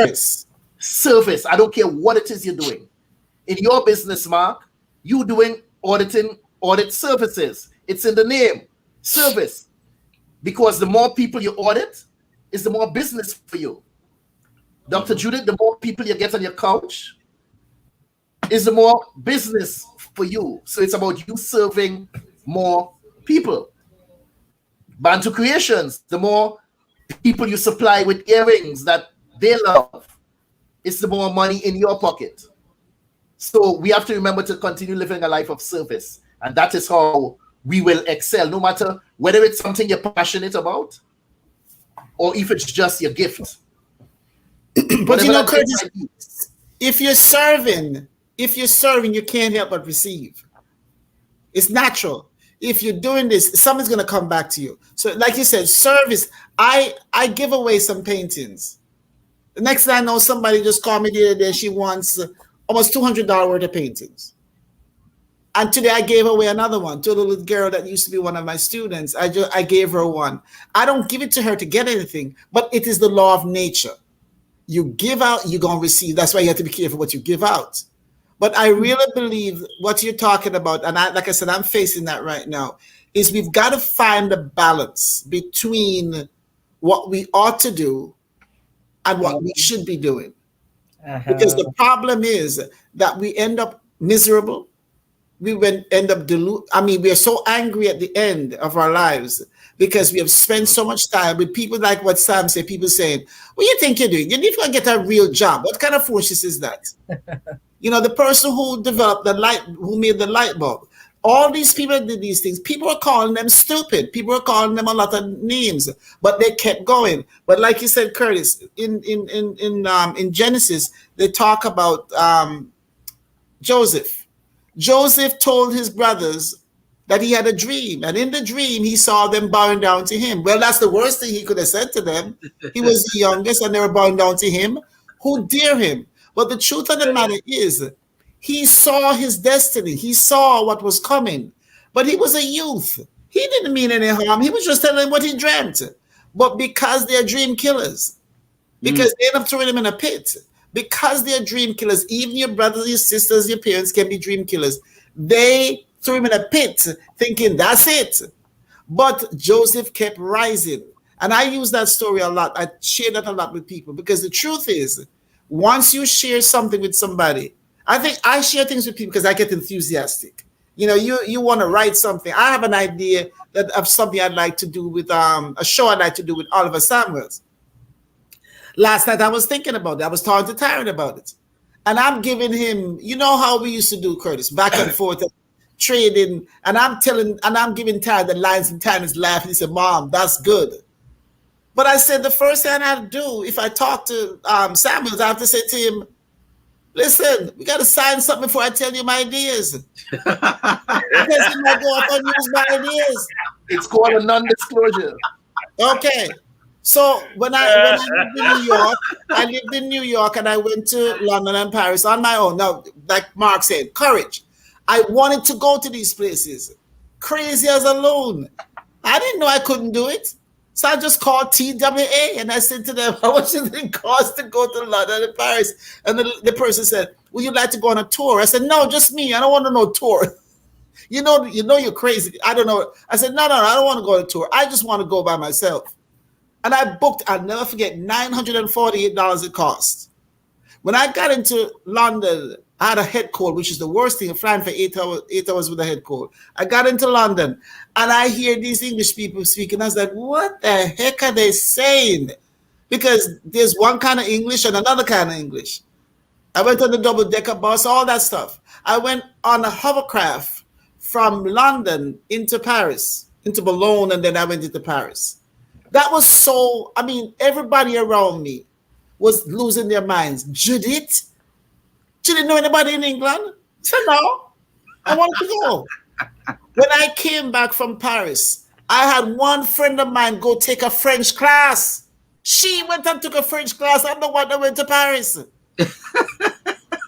Service. I don't care what it is you're doing. In your business, Mark, you doing audit services. It's in the name, service. Because the more people you audit, is the more business for you. Dr. Judith, the more people you get on your couch, is the more business for you. So it's about you serving more people. BantuKreations, the more people you supply with earrings that they love, it's the more money in your pocket. So we have to remember to continue living a life of service. And that is how we will excel, no matter whether it's something you're passionate about or if it's just your gift. But you know, Curtis, if you're serving, you can't help but receive. It's natural. If you're doing this, something's going to come back to you. So like you said, service. I give away some paintings. The next thing I know, somebody just called me the other day. She wants almost $200 worth of paintings. And today I gave away another one to a little girl that used to be one of my students. I gave her one. I don't give it to her to get anything, but it is the law of nature. You give out, you're going to receive. That's why you have to be careful what you give out. But I really believe what you're talking about, and like I said, I'm facing that right now, is we've got to find a balance between what we ought to do and what we should be doing. Because the problem is that we end up miserable. We end up we are so angry at the end of our lives because we have spent so much time with people like what Sam said, people saying, what do you think you're doing? You need to get a real job. What kind of foolishness is that? You know, the person who developed who made the light bulb, all these people that did these things, people are calling them stupid. People are calling them a lot of names, but they kept going. But like you said, Curtis, in Genesis, they talk about Joseph. Joseph told his brothers that he had a dream, and in the dream, he saw them bowing down to him. Well, that's the worst thing he could have said to them. He was the youngest, and they were bowing down to him. Who dare him? But the truth of the matter is, he saw his destiny. He saw what was coming, but he was a youth. He didn't mean any harm. He was just telling them what he dreamt. But because they're dream killers, because they end up throwing him in a pit, because they're dream killers, even your brothers, your sisters, your parents can be dream killers. They threw him in a pit thinking that's it. But Joseph kept rising. And I use that story a lot. I share that a lot with people because the truth is, once you share something with somebody, I think I share things with people because I get enthusiastic. You know, you want to write something. I have an idea of something I'd like to do with a show I'd like to do with Oliver Samuels. Last night I was thinking about it. I was talking to Tyron about it. And I'm giving him, you know how we used to do, Curtis, back and forth, trading. And I'm giving Tyron the lines, and Tyron is laughing. He said, Mom, that's good. But I said the first thing I have to do, if I talk to Samuels, I have to say to him, listen, we got to sign something before I tell you my ideas. Because he might go up and use my ideas. It's called a non-disclosure. Okay. So when I lived in New York and I went to London and Paris on my own. Now, like Mark said, courage. I wanted to go to these places. Crazy as a loon. I didn't know I couldn't do it. So I just called TWA and I said to them, how much does it cost to go to London and Paris? And the person said, would you like to go on a tour? I said, no, just me. I don't want to no tour. You know you're crazy. I don't know. I said, no, I don't want to go on a tour. I just want to go by myself. And I booked, I'll never forget, $948 it cost. When I got into London, I had a head cold, which is the worst thing, flying for 8 hours with a head cold. I got into London and I hear these English people speaking. I was like, what the heck are they saying? Because there's one kind of English and another kind of English. I went on the double-decker bus, all that stuff. I went on a hovercraft from London into Paris, into Boulogne, and then I went into Paris. That was so, everybody around me was losing their minds. Judith? She didn't know anybody in England? I said, no, I wanted to go. When I came back from Paris, I had one friend of mine go take a French class. She went and took a French class. I'm the one that went to Paris. And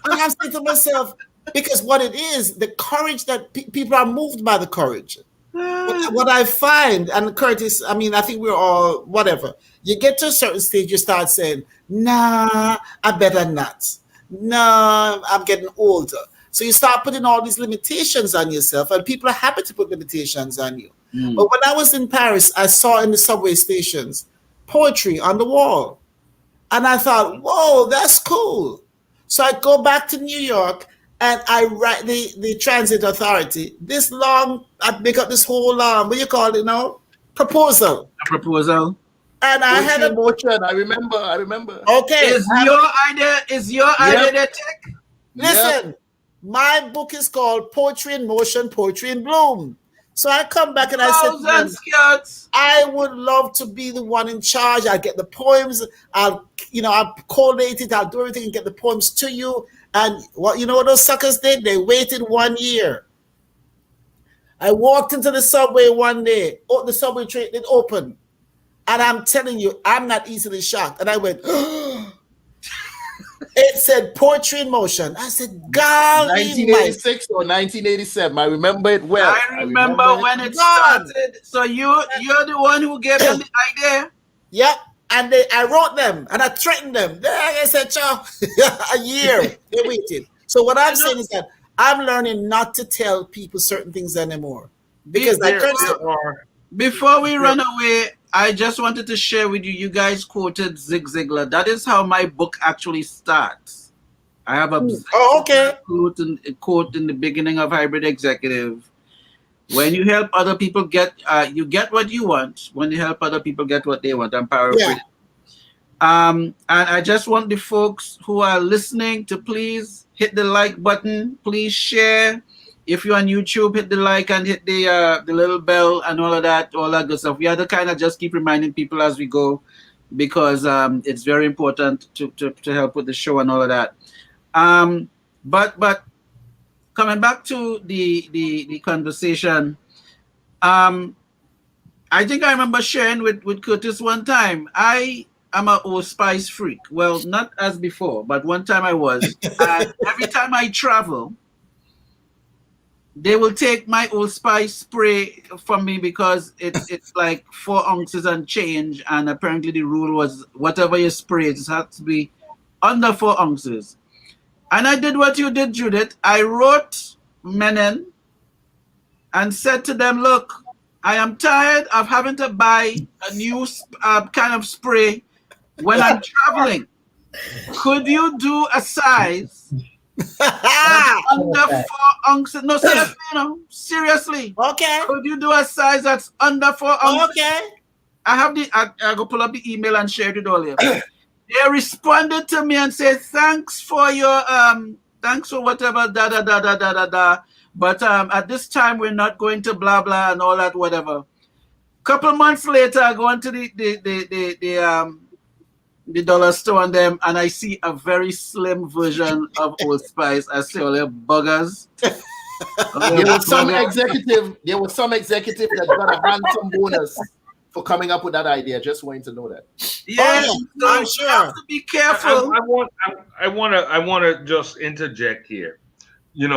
I'm saying to myself, because what it is, the courage that people are moved by the courage. What I find, and Curtis, I mean, I think we're all, whatever. You get to a certain stage, you start saying, nah, I better not. Nah, I'm getting older. So you start putting all these limitations on yourself, and people are happy to put limitations on you. But when I was in Paris, I saw in the subway stations poetry on the wall. And I thought, whoa, that's cool. So I go back to New York and I write the transit authority. This long, I make up this whole, what do you call it now? Proposal. A proposal. And I had a motion. I remember. Okay. Is your idea the tech? Listen, my book is called Poetry in Motion, Poetry in Bloom. So I come back and I said, I would love to be the one in charge. I'll get the poems. I'll collate it. I'll do everything and get the poems to you. And what those suckers did? They waited 1 year. I walked into the subway one day. Oh, the subway train didn't open. And I'm telling you, I'm not easily shocked. And I went, it said Poetry in Motion. I said, God, 1986 or 1987. I remember it well. I remember when it started. So you're the one who gave them the idea. Yep. And I wrote them and I threatened them. I said, ciao. A year. They waited. So what I'm saying is that I'm learning not to tell people certain things anymore. Because before we run away, I just wanted to share with you, you guys quoted Zig Ziglar. That is how my book actually starts. I have a quote in the beginning of Hybrid Executive. When you help other people you get what you want. When you help other people get what they want. I'm paraphrasing. Yeah. And I just want the folks who are listening to please hit the like button. Please share. If you're on YouTube, hit the like and hit the little bell and all that good stuff. We have to kind of just keep reminding people as we go because it's very important to help with the show and all of that. But coming back to the conversation, I think I remember sharing with Curtis one time. I am an Old Spice freak. Well, not as before, but one time I was. And every time I travel, they will take my Old Spice spray from me because it's like 4 ounces and change. And apparently the rule was whatever you spray, it has to be under 4 ounces. And I did what you did, Judith. I wrote Menon and said to them, look, I am tired of having to buy a new kind of spray when I'm traveling. Could you do a size under 4 ounces? No, seriously. Okay. Could you do a size that's under 4 ounces? Okay. I go pull up the email and share it with all of you. They responded to me and said, thanks for whatever, But at this time, we're not going to blah, blah, and all that, whatever. Couple months later, I go into the dollar store on them, and I see a very slim version of Old Spice. I say, all your buggers. There was some executive that got a handsome bonus for coming up with that idea. Just wanting to know that. Yeah, I'm sure. You have to be careful. I want to just interject here. We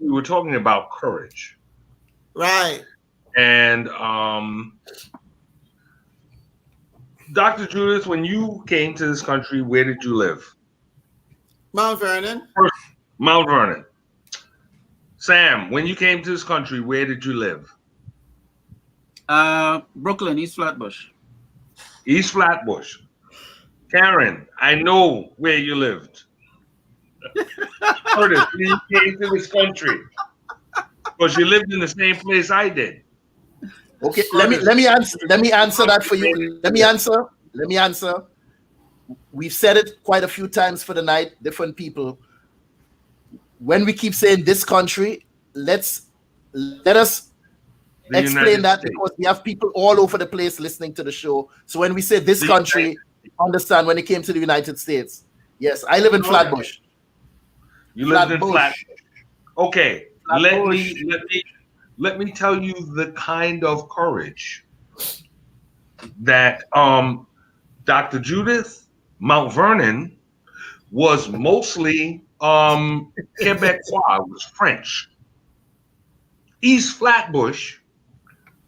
were talking about courage, right? And Dr. Judith, when you came to this country, where did you live? Mount Vernon. Mount Vernon. Sam, when you came to this country, where did you live? Brooklyn, East Flatbush. East Flatbush. Karin, I know where you lived. Curtis, when you came to this country, because you lived in the same place I did. Okay, let me answer that for you. Let me answer. We've said it quite a few times for the night, different people. When we keep saying this country, let us explain that because we have people all over the place listening to the show. So when we say this country, understand when it came to the United States. Yes, I live in Flatbush. You lived in Flatbush. Okay, let me tell you the kind of courage that Dr. Judith, Mount Vernon was mostly Quebecois, was French. East Flatbush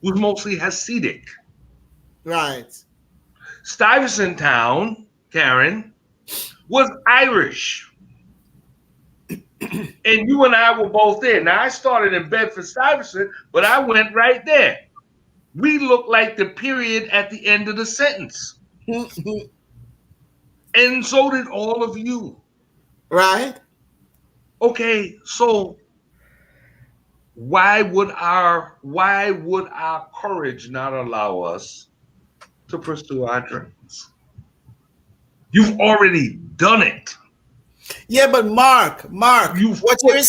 was mostly Hasidic. Right. Stuyvesant Town, Karin, was Irish. And you and I were both there. Now, I started in Bedford-Stuyvesant, but I went right there. We looked like the period at the end of the sentence. And so did all of you. Right. Okay, so why would our courage not allow us to pursue our dreams? You've already done it. Yeah, but Mark, what you're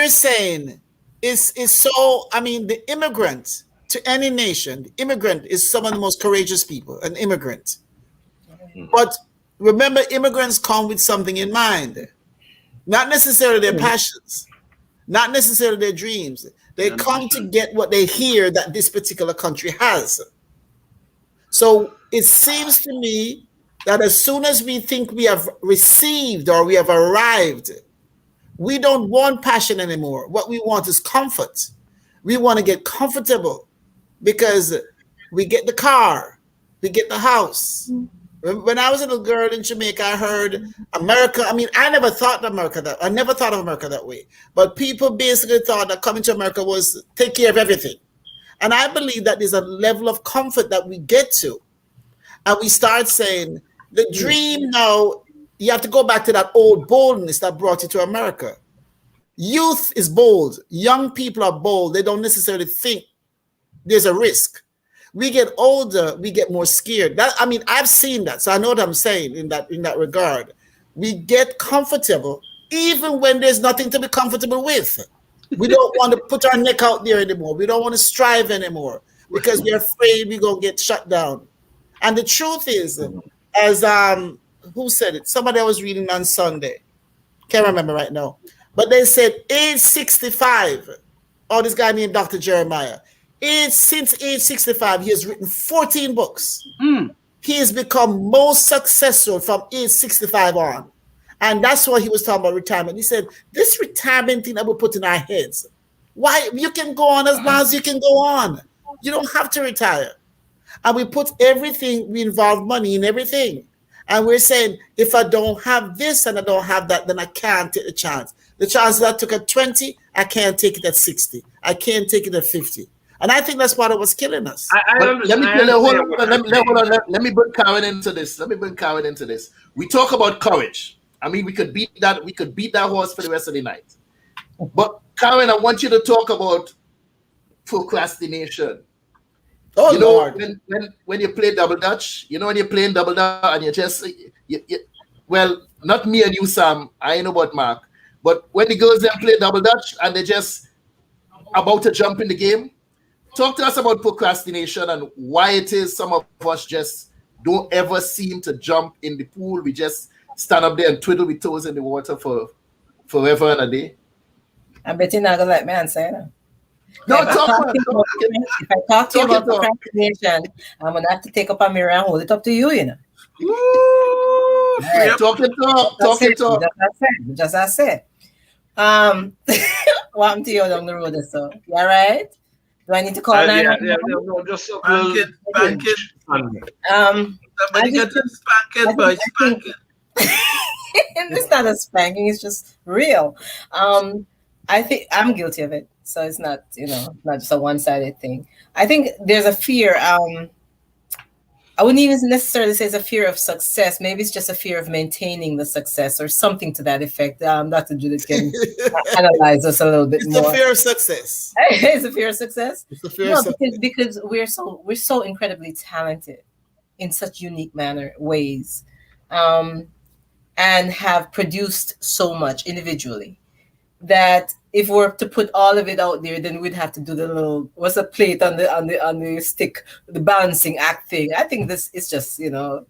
saying is so, I mean, the immigrant to any nation, the immigrant is some of the most courageous people, an immigrant. But remember, immigrants come with something in mind, not necessarily their passions, not necessarily their dreams. They come to get what they hear that this particular country has. So it seems to me that as soon as we think we have received or we have arrived, we don't want passion anymore. What we want is comfort. We want to get comfortable because we get the car, we get the house. When I was a little girl in Jamaica, I heard America. I mean, I never thought of America that way. But people basically thought that coming to America was take care of everything. And I believe that there's a level of comfort that we get to. And we start saying, the dream now, you have to go back to that old boldness that brought you to America. Youth is bold. Young people are bold. They don't necessarily think there's a risk. We get older, we get more scared. I've seen that, so I know what I'm saying in that regard. We get comfortable even when there's nothing to be comfortable with. We don't want to put our neck out there anymore. We don't want to strive anymore because we're afraid we're going to get shut down. And the truth is, as who said it? Somebody I was reading on Sunday. Can't remember right now. But they said age 65, this guy named Dr. Jeremiah, since age 65, he has written 14 books. He has become most successful from age 65 on. And that's why he was talking about retirement. He said, this retirement thing that we put in our heads, why you can go on as long as you can go on. You don't have to retire. And we put everything, we involve money in everything. And we're saying, if I don't have this and I don't have that, then I can't take the chance. The chance that I took at 20, I can't take it at 60. I can't take it at 50. And I think that's what was killing us. Let me bring Karin into this. We talk about courage. I mean, we could beat that horse for the rest of the night. But Karin, I want you to talk about procrastination. Oh, you know, Lord. when you play double dutch, when you're playing double dutch and you just, well, not me and you, Sam. I know about Mark. But when the girls then play double dutch and they're just about to jump in the game, talk to us about procrastination and why it is some of us just don't ever seem to jump in the pool. We just stand up there and twiddle with toes in the water for forever and a day. I bet you're not going to let me answer that. No, if I talk to you about procrastination, I'm going to have to take up a mirror and hold it up to you, you know. Right. Talk it up. Just as I said. What happened to you down the road, so? You all right? Do I need to call 911? No, just spank it. Somebody get to spank it, but spank it. It's not a spanking, it's just real. I think I'm guilty of it. So it's not, not just a one-sided thing. I think there's a fear. I wouldn't even necessarily say it's a fear of success. Maybe it's just a fear of maintaining the success or something to that effect. Dr. Judith can analyze us a little bit more. It's a fear of success. It's a fear of success? It's a fear of success. Because we're so incredibly talented in such unique ways, and have produced so much individually that if we're to put all of it out there, then we'd have to do the little plate on the stick, the balancing act thing. I think this is just, I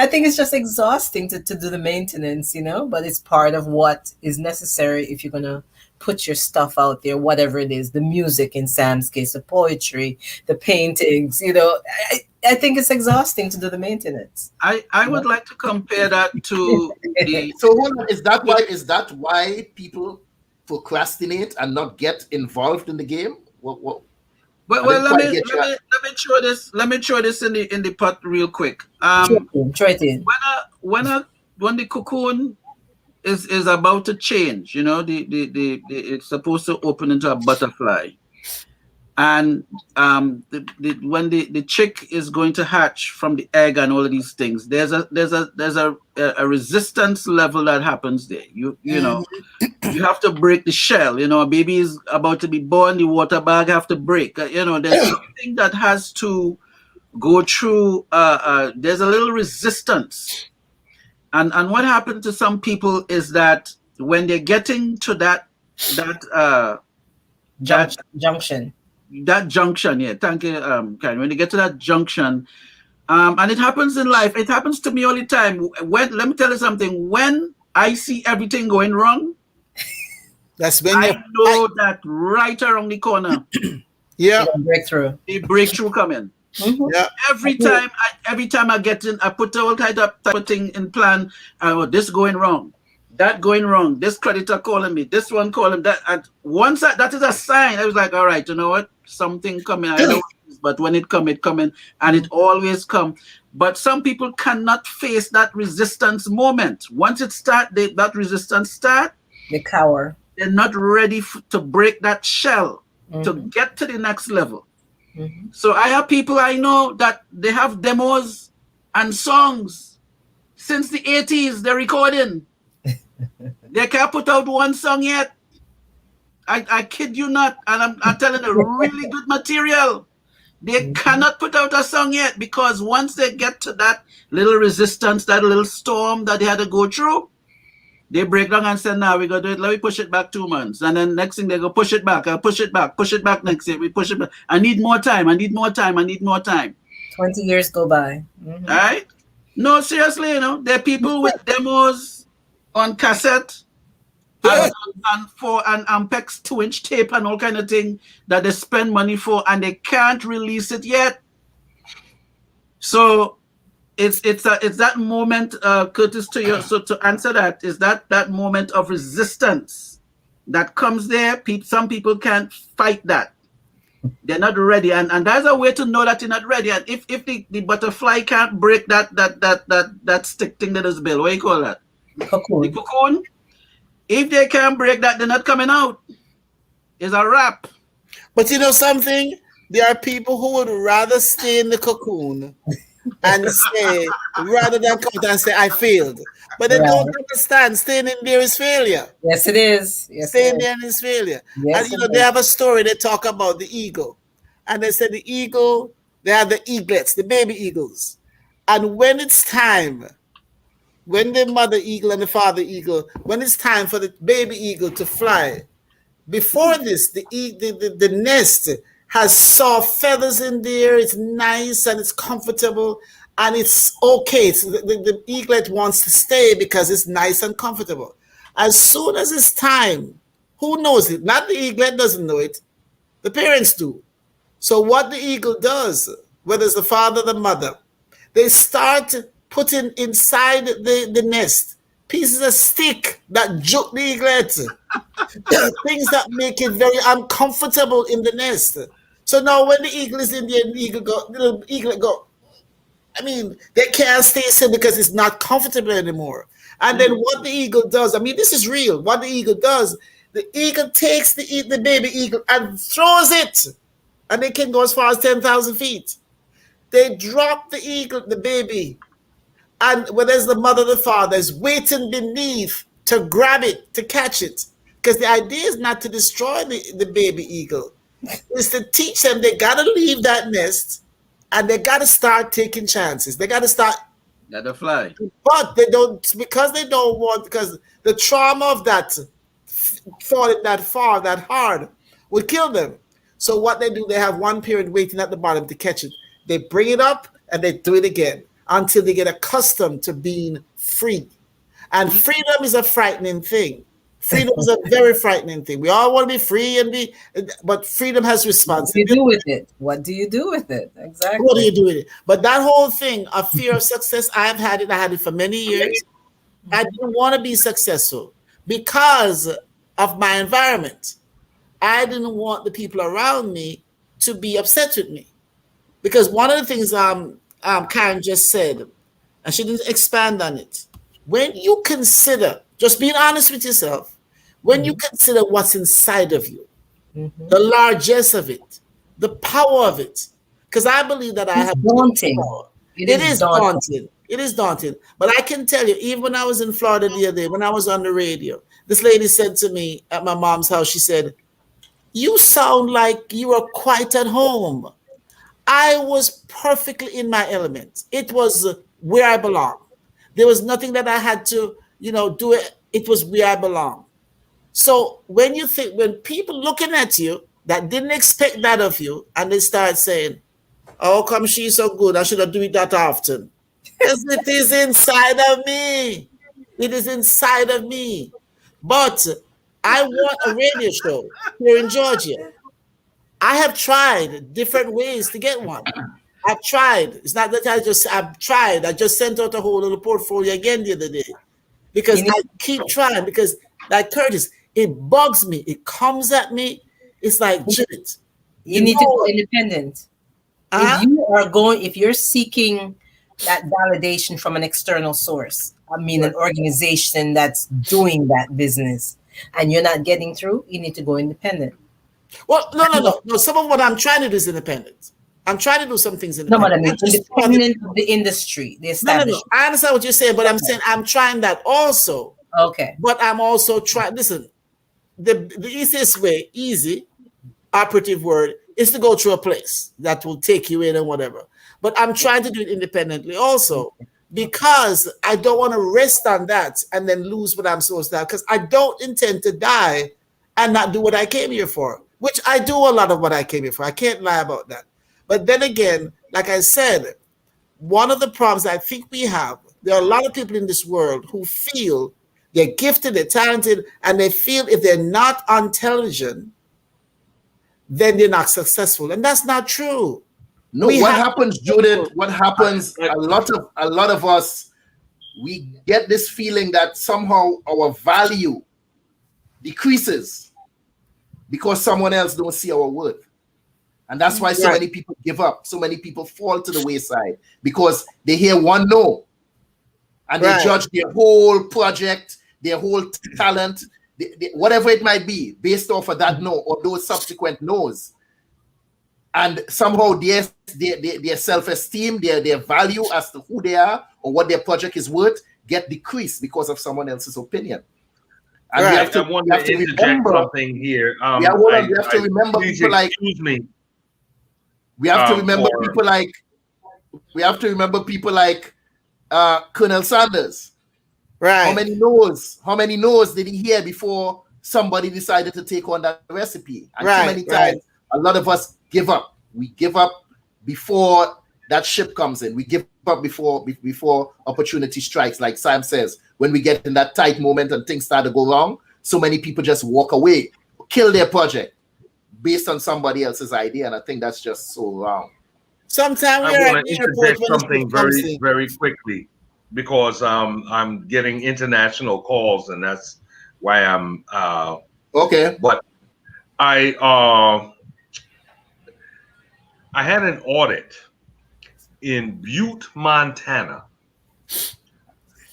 think it's just exhausting to do the maintenance, but it's part of what is necessary if you're gonna put your stuff out there, whatever it is, the music in Sam's case, the poetry, the paintings, I think it's exhausting to do the maintenance. I would like to compare that to the. So hold on, is that why people procrastinate and not get involved in the game? What? Well, let me throw this. Let me throw this in the pot real quick. Try it in. When the cocoon is about to change, the it's supposed to open into a butterfly, and when the chick is going to hatch from the egg and all of these things, there's a resistance level that happens there. You you have to break the shell. A baby is about to be born, the water bag have to break. There's something that has to go through. There's a little resistance, and what happened to some people is that when they're getting to that junction. That junction, yeah. Thank you, Karin. When you get to that junction, and it happens in life. It happens to me all the time. Let me tell you something. When I see everything going wrong, that's when I know that right around the corner. Yeah, breakthrough. The breakthrough coming. Mm-hmm. Yeah. Every time I get in, I put all kind of type of thing in plan. This going wrong, that going wrong. This creditor calling me. This one calling that. And once that is a sign. I was like, all right, you know what? Something coming. I know, but when it coming, and it always come. But some people cannot face that resistance moment. Once it start, that resistance start. They cower. They're not ready to break that shell to get to the next level. Mm-hmm. So I have people I know that they have demos and songs since the 80s. They're recording. They can't put out one song yet. I kid you not, and I'm telling you, really good material. They cannot put out a song yet because once they get to that little resistance, that little storm that they had to go through, they break down and say, "Now we gotta do it. Let me push it back 2 months." And then next thing they go push it back. I'll push it back next year. We push it back. I need more time. 20 years go by. Mm-hmm. All right? No, seriously, there are people with demos on cassette and Ampex 2-inch tape and all kind of thing that they spend money for and they can't release it yet. So it's that moment, Curtis, so to answer that, is that moment of resistance that comes there. Some people can't fight that. They're not ready. And there's a way to know that you're not ready. And if the butterfly can't break that stick thing that is built, what do you call that? Cocoon. The cocoon. If they can't break that, they're not coming out. It's a wrap. But you know something? There are people who would rather stay in the cocoon and say, rather than come out and say, I failed. But they don't understand. Staying in there is failure. Yes, it is. Staying there is failure. Yes, and they have a story, they talk about the eagle. And they said the eagle, they have the eaglets, the baby eagles. And when it's time, when the mother eagle and the father eagle, when it's time for the baby eagle to fly, before this, the nest has soft feathers in there. It's nice and it's comfortable and it's okay. So the eaglet wants to stay because it's nice and comfortable. As soon as it's time, who knows it? Not the eaglet doesn't know it. The parents do. So what the eagle does, whether it's the father or the mother, they start putting inside the nest pieces of stick that joke the eaglet, things that make it very uncomfortable in the nest. So now when the eagle is in there, the little eaglet go, they can't stay still because it's not comfortable anymore. And then what the eagle does, this is real. What the eagle does, the eagle takes the baby eagle and throws it. And they can go as far as 10,000 feet. They drop the eagle, the baby, and when there's the mother, the father is waiting beneath to grab it, to catch it. Because the idea is not to destroy the baby eagle. It's to teach them they got to leave that nest and they got to start taking chances. They got to start. Got to fly. But they don't, because the trauma of that, falling that far, that hard, would kill them. So what they do, they have one parent waiting at the bottom to catch it. They bring it up and they do it again until they get accustomed to being free. And freedom is a frightening thing. Freedom is a very frightening thing. We all want to be free but freedom has responsibility. What do you do with it? What do you do with it? Exactly. What do you do with it? But that whole thing of fear of success, I had it for many years. I didn't want to be successful because of my environment. I didn't want the people around me to be upset with me. Because one of the things Karin just said, and she didn't expand on it, when you consider, just being honest with yourself, when you consider what's inside of you, the largesse of it, the power of it, because I believe that I have daunting. It is daunting. It is daunting. But I can tell you, even when I was in Florida the other day, when I was on the radio, this lady said to me at my mom's house, she said, "You sound like you are quite at home." I was perfectly in my element. It was where I belong. There was nothing that I had to, do it. It was where I belong. So when people looking at you that didn't expect that of you, and they start saying, "Oh, come she's so good, I should have do it that often." Because it is inside of me. It is inside of me. But I want a radio show here in Georgia. I have tried different ways to get one. I've tried. It's not that I've tried. I just sent out a whole little portfolio again the other day. Because I keep trying. Because like Curtis, it bugs me. It comes at me. It's like, Judith. You need to go independent. If you're seeking that validation from an external source, an organization that's doing that business, and you're not getting through, you need to go independent. Well, no. Some of what I'm trying to do is independent. I'm trying to do some things independent. No, independent of the industry, the establishment. No. I understand what you're saying, but I'm saying I'm trying that also. Okay. But I'm also trying. Listen, the easiest way, easy, operative word, is to go through a place that will take you in and whatever. But I'm trying to do it independently also, because I don't want to rest on that and then lose what I'm supposed to have. Because I don't intend to die and not do what I came here for, which I do a lot of what I came here for. I can't lie about that. But then again, like I said, one of the problems I think we have, there are a lot of people in this world who feel they're gifted, they're talented, and they feel if they're not on television, then they're not successful. And that's not true. No, what happens, Judith? What happens? A lot of us, we get this feeling that somehow our value decreases because someone else don't see our worth, and that's why so many people give up. So many people fall to the wayside because they hear one no, and they judge their whole project, their whole talent, whatever it might be, based off of that no or those subsequent no's. And somehow their self-esteem, their value as to who they are or what their project is worth get decreased because of someone else's opinion. And we have to remember something here. We have to remember people like. Excuse me. We have to remember people like. We have to remember people like Colonel Sanders. Right. How many no's did he hear before somebody decided to take on that recipe? And too many times, a lot of us give up. We give up before that ship comes in. We give up before opportunity strikes. Like Sam says, when we get in that tight moment and things start to go wrong, so many people just walk away, kill their project based on somebody else's idea. And I think that's just so wrong. Sometimes I want to interject something very, very quickly because I'm getting international calls, and that's why I'm okay. But I had an audit in Butte, Montana,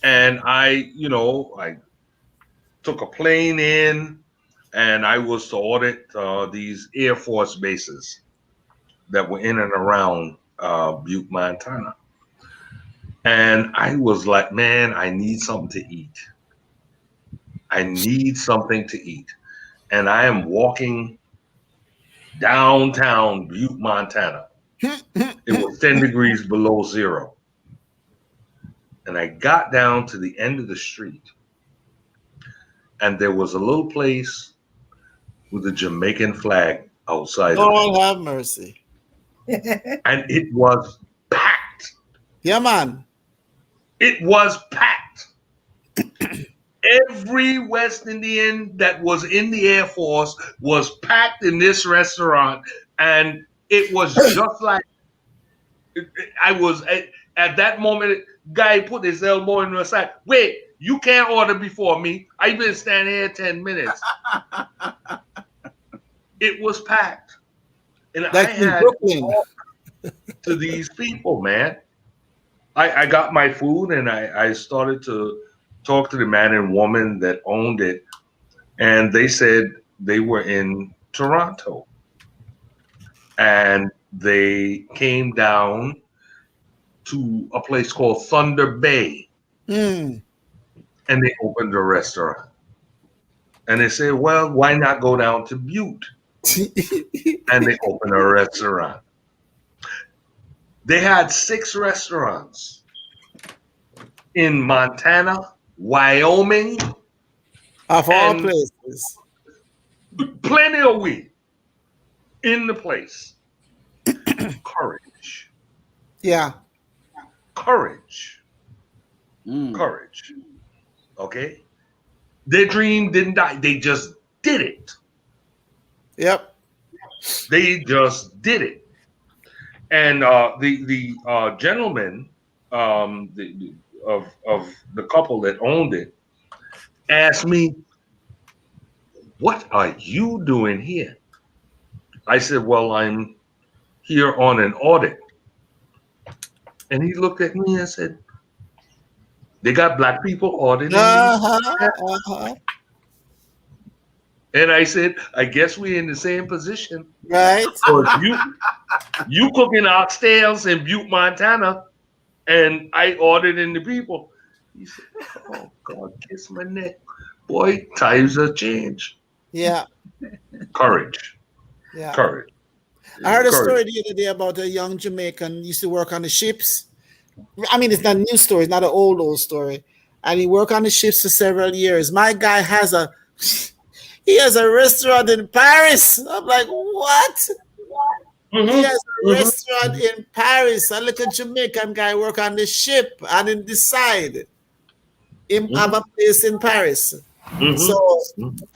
and I took a plane in, and I was to audit these Air Force bases that were in and around Butte, Montana. And I was like, man, I need something to eat. I need something to eat. And I am walking downtown Butte, Montana. It was 10 degrees below zero. And I got down to the end of the street, and there was a little place with a Jamaican flag outside. Oh, have mercy. And it was packed. Yeah, man. It was packed. Every West Indian that was in the Air Force was packed in this restaurant, and it was just like I was at that moment. Guy put his elbow in the side. Wait, you can't order before me. I've been standing here 10 minutes. It was packed, and I had to talk to these people, man. I got my food, and I started to talk to the man and woman that owned it, and they said they were in Toronto, and they came down to a place called Thunder Bay, and they opened a restaurant. And they said, well, why not go down to Butte? And they opened a restaurant. They had 6 restaurants in Montana, Wyoming, of all places. Plenty of weed in the place. Courage. Yeah. Courage. Courage. Okay? Their dream didn't die. They just did it. Yep. They just did it. And the gentleman of the couple that owned it asked me, what are you doing here? I said, well, I'm here on an audit. And he looked at me and said, they got black people auditing. And I said, I guess we're in the same position. Right. So you cooking oxtails in Butte, Montana, and I auditing the people. He said, oh, God, kiss my neck. Boy, times have changed. Yeah. Courage. Yeah. Courage. I heard a story the other day about a young Jamaican used to work on the ships. I mean, it's not a new story. It's not an old story. And he worked on the ships for several years. My guy has a restaurant in Paris. I'm like, what? He has a restaurant in Paris. A little Jamaican guy work on the ship and then decide him have a place in Paris. So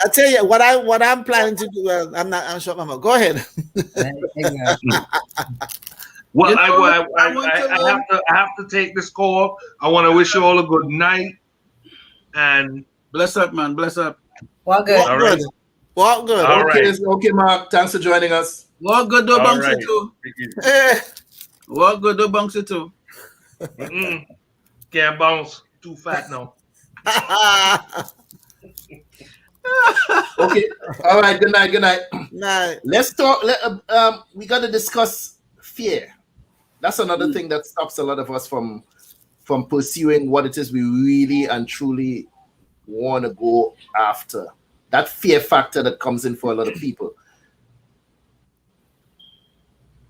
I tell you what I'm planning to do. Well, I'm sure Mama. Go ahead. Well, I have to take this call. I want to wish you all a good night and bless up, man. Bless up. Well, good. All right. Well, good. All right. Okay, Mark. Thanks for joining us. Well, good. Do bunks right. too. Well, good. Do bunks too. Can't bounce. Too fat now. Okay. All right. Good night. Good night. Night. Let's talk. We got to discuss fear. That's another thing that stops a lot of us from pursuing what it is we really and truly want to go after. That fear factor that comes in for a lot of people.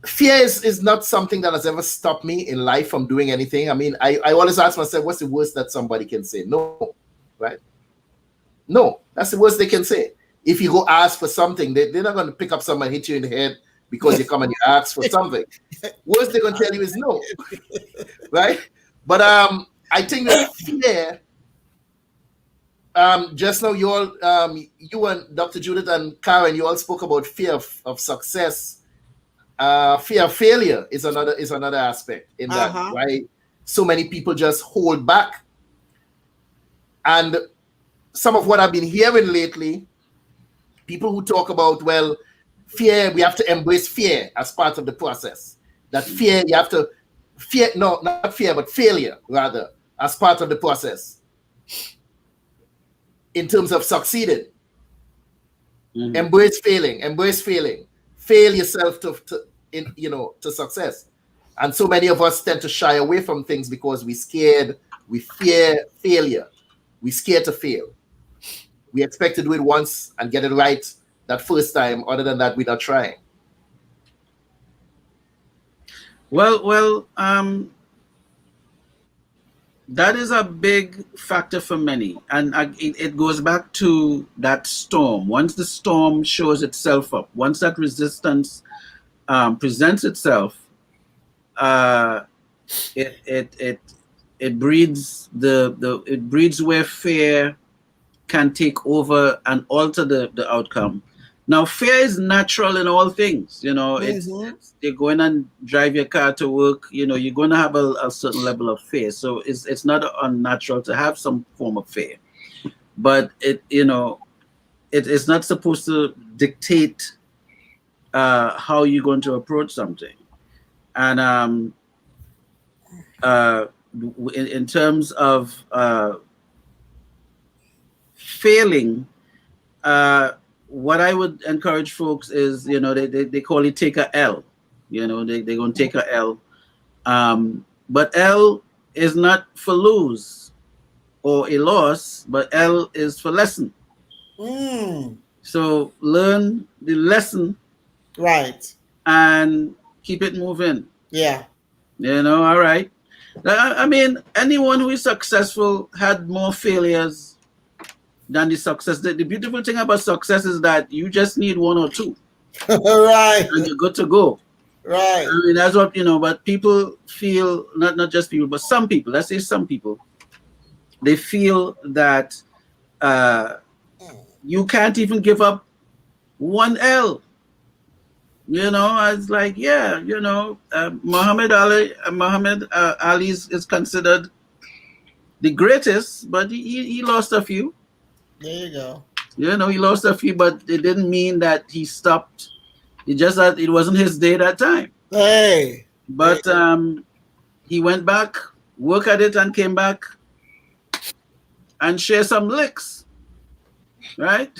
Fear is not something that has ever stopped me in life from doing anything. I mean, I always ask myself, what's the worst that somebody can say? No, right? No, that's the worst they can say. If you go ask for something, they're not going to pick up someone and hit you in the head because you come and you ask for something. Worst they're going to tell you is no, right? But I think that fear, just now you all, you and Dr. Judith and Karin, you all spoke about fear of success. Fear of failure is another aspect in that, right? So many people just hold back. And some of what I've been hearing lately, people who talk about, well, fear, we have to embrace fear as part of the process. That fear, you have to fear, no, not fear, but failure rather, as part of the process. In terms of succeeding. Embrace failing. Fail yourself to success. And so many of us tend to shy away from things because we fear failure. We're scared to fail. We expect to do it once and get it right that first time. Other than that, we're not trying. Well, that is a big factor for many. And it goes back to that storm. Once the storm shows itself up, once that resistance presents itself, it breeds it breeds where fear can take over and alter the outcome. Now, fear is natural in all things. You know, it's you're going and drive your car to work. You know, you're going to have a certain level of fear. So it's not unnatural to have some form of fear, but it's not supposed to dictate how you're going to approach something. And in terms of failing, what I would encourage folks is, they call it take a L. They're going to take a L. But L is not for lose or a loss, but L is for lesson. So learn the lesson. Right. And keep it moving. Yeah. All right. I mean, anyone who is successful had more failures than the success. The beautiful thing about success is that you just need one or two. Right. And you're good to go. Right. I mean, that's what, but people feel, not just people, but some people, let's say some people, they feel that you can't even give up one L. It's like, Muhammad Ali is considered the greatest, but he lost a few. There you go. He lost a few, but it didn't mean that he stopped. It just that it wasn't his day that time. Hey. But he went back, worked at it, and came back and shared some licks. Right?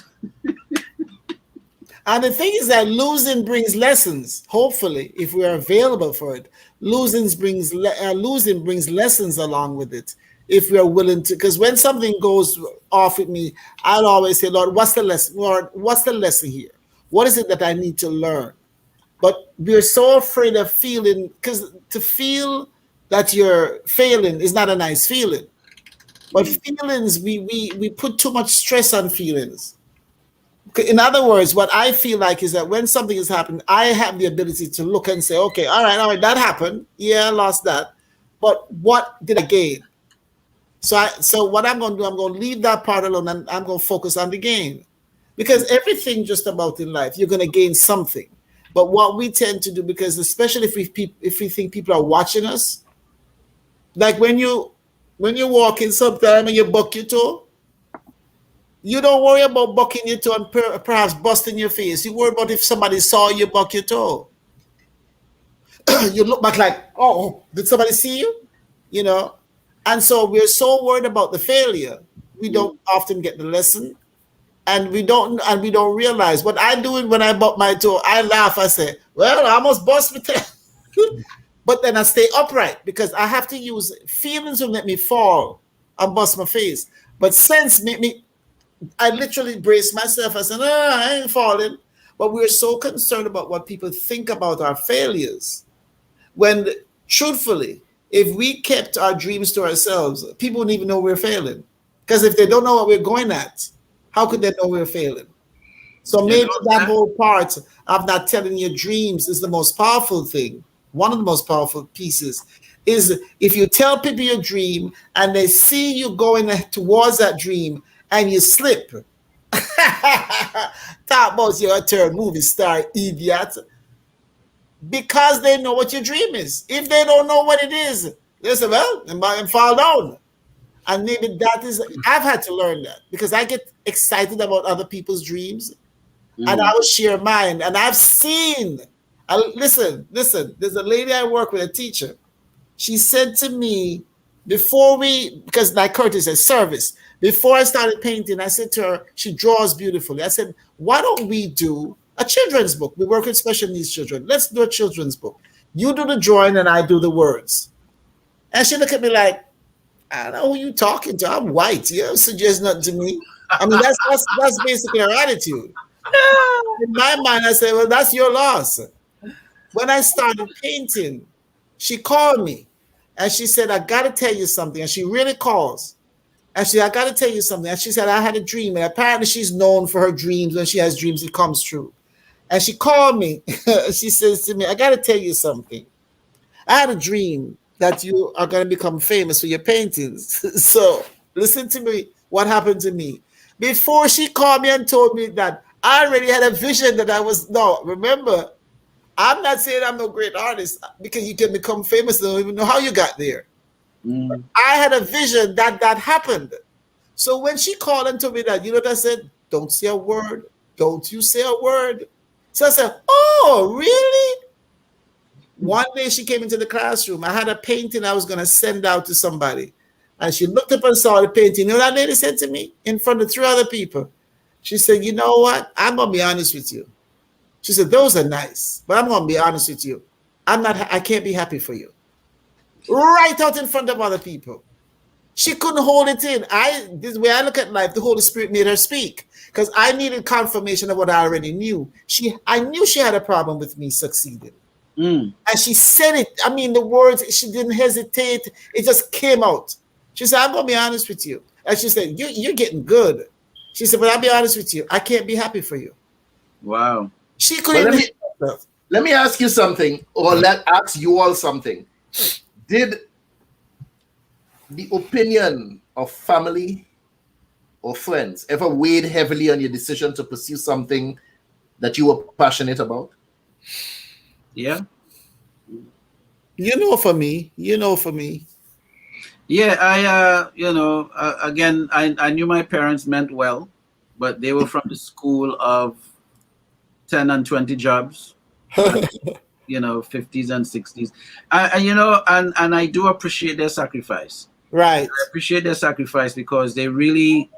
And the thing is that losing brings lessons. Hopefully, if we are available for it, losing brings lessons along with it. If we are willing to, because when something goes off with me, I'll always say, Lord, what's the lesson? Lord, what's the lesson here? What is it that I need to learn? But we're so afraid of feeling, because to feel that you're failing is not a nice feeling. But feelings, we put too much stress on feelings. In other words, what I feel like is that when something has happened, I have the ability to look and say, okay, all right, that happened. Yeah, I lost that. But what did I gain? So what I'm going to do, I'm going to leave that part alone and I'm going to focus on the gain. Because everything just about in life, you're going to gain something. But what we tend to do, because especially if we think people are watching us, like when you walk in sometime and you buck your toe, you don't worry about bucking your toe and perhaps busting your face. You worry about if somebody saw you buck your toe. You look back like, oh, did somebody see you? And so we're so worried about the failure, we don't often get the lesson, and we don't realize what I do when I butt my toe. I laugh. I say, "Well, I almost bust my toe," but then I stay upright because I have to use feelings will make me fall and bust my face, but sense make me. I literally brace myself. I say, "No, I ain't falling." But we're so concerned about what people think about our failures, when truthfully, if we kept our dreams to ourselves, people wouldn't even know we're failing. Because if they don't know what we're going at, how could they know we're failing? So maybe that whole part of not telling your dreams is the most powerful thing. One of the most powerful pieces is if you tell people your dream and they see you going towards that dream and you slip. Talk about your turn movie star, idiot. Because they know what your dream is. If they don't know what it is, they say, well, and fall down. And maybe that is, I've had to learn that because I get excited about other people's dreams and I will share mine. And I've seen, listen, there's a lady I work with, a teacher. She said to me, because like Curtis said, service, before I started painting, I said to her, she draws beautifully. I said, why don't we do a children's book? We work with special needs children. Let's do a children's book. You do the drawing and I do the words. And she looked at me like, I don't know who you talking to. I'm white. You don't suggest nothing to me. I mean, that's basically her attitude. In my mind, I said, well, that's your loss. When I started painting, she called me and she said, I got to tell you something. And she really calls. And she said, I got to tell you something. And she said, I had a dream. And apparently she's known for her dreams. When she has dreams, it comes true. And she called me. She says to me, I got to tell you something. I had a dream that you are going to become famous for your paintings. So listen to me, what happened to me. Before she called me and told me that, I already had a vision that remember, I'm not saying I'm no great artist because you can become famous. I don't even know how you got there. I had a vision that happened. So when she called and told me that, you know what I said? Don't say a word. Don't you say a word. So I said, oh, really? One day she came into the classroom. I had a painting I was going to send out to somebody. And she looked up and saw the painting. You know what that lady said to me in front of 3 other people? She said, you know what? I'm going to be honest with you. She said, those are nice, but I'm going to be honest with you. I can't be happy for you. Right out in front of other people. She couldn't hold it in. This is the way I look at life. The Holy Spirit made her speak because I needed confirmation of what I already knew. I knew she had a problem with me succeeding. And she said it. I mean, the words, she didn't hesitate. It just came out. She said, I'm going to be honest with you. And she said, you're getting good. She said, but I'll be honest with you. I can't be happy for you. Wow. She couldn't. Let me ask you something, or ask you all something. Did the opinion of family or friends ever weighed heavily on your decision to pursue something that you were passionate about? Yeah. For me. Yeah, again, I knew my parents meant well, but they were from the school of 10 and 20 jobs, 50s and 60s. And I do appreciate their sacrifice. Right. I appreciate their sacrifice because they really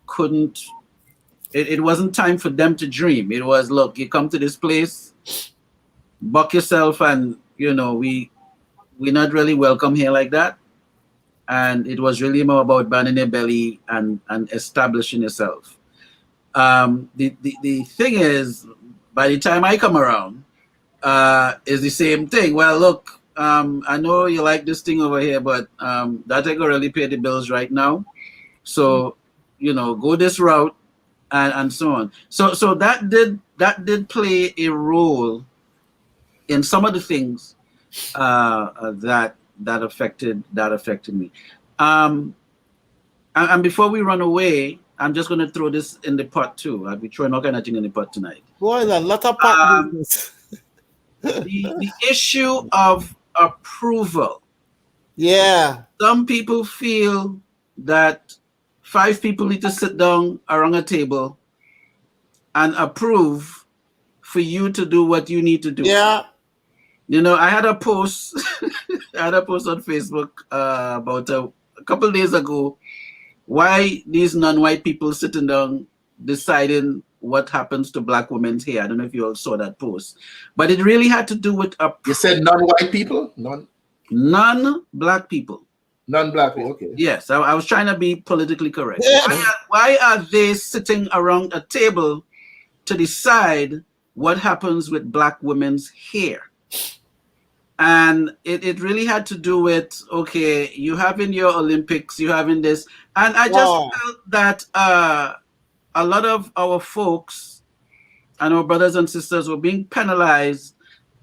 couldn't, it wasn't time for them to dream. It was, look, you come to this place, buck yourself, and, we're not really welcome here like that. And it was really more about banding your belly and establishing yourself. The thing is, by the time I come around, is the same thing. Well, look, I know you like this thing over here, but that ain't gonna really pay the bills right now. So, go this route and so on. So that did play a role in some of the things that affected me. And before we run away, I'm just going to throw this in the pot too. I'll be throwing all kind of thing in the pot tonight. Boy, a lot of pot business. The issue of approval. Yeah. Some people feel that 5 people need to sit down around a table and approve for you to do what you need to do. Yeah. I had a post. I had a post on Facebook about a couple of days ago. Why these non-white people sitting down deciding what happens to Black women's hair? I don't know if you all saw that post, but it really had to do with You said non-white people, non-Black people. Non-Black people. Okay. Yes, I was trying to be politically correct. Why are they sitting around a table to decide what happens with Black women's hair? And it really had to do with, okay, you having your Olympics, you having this. And I just felt that a lot of our folks and our brothers and sisters were being penalized.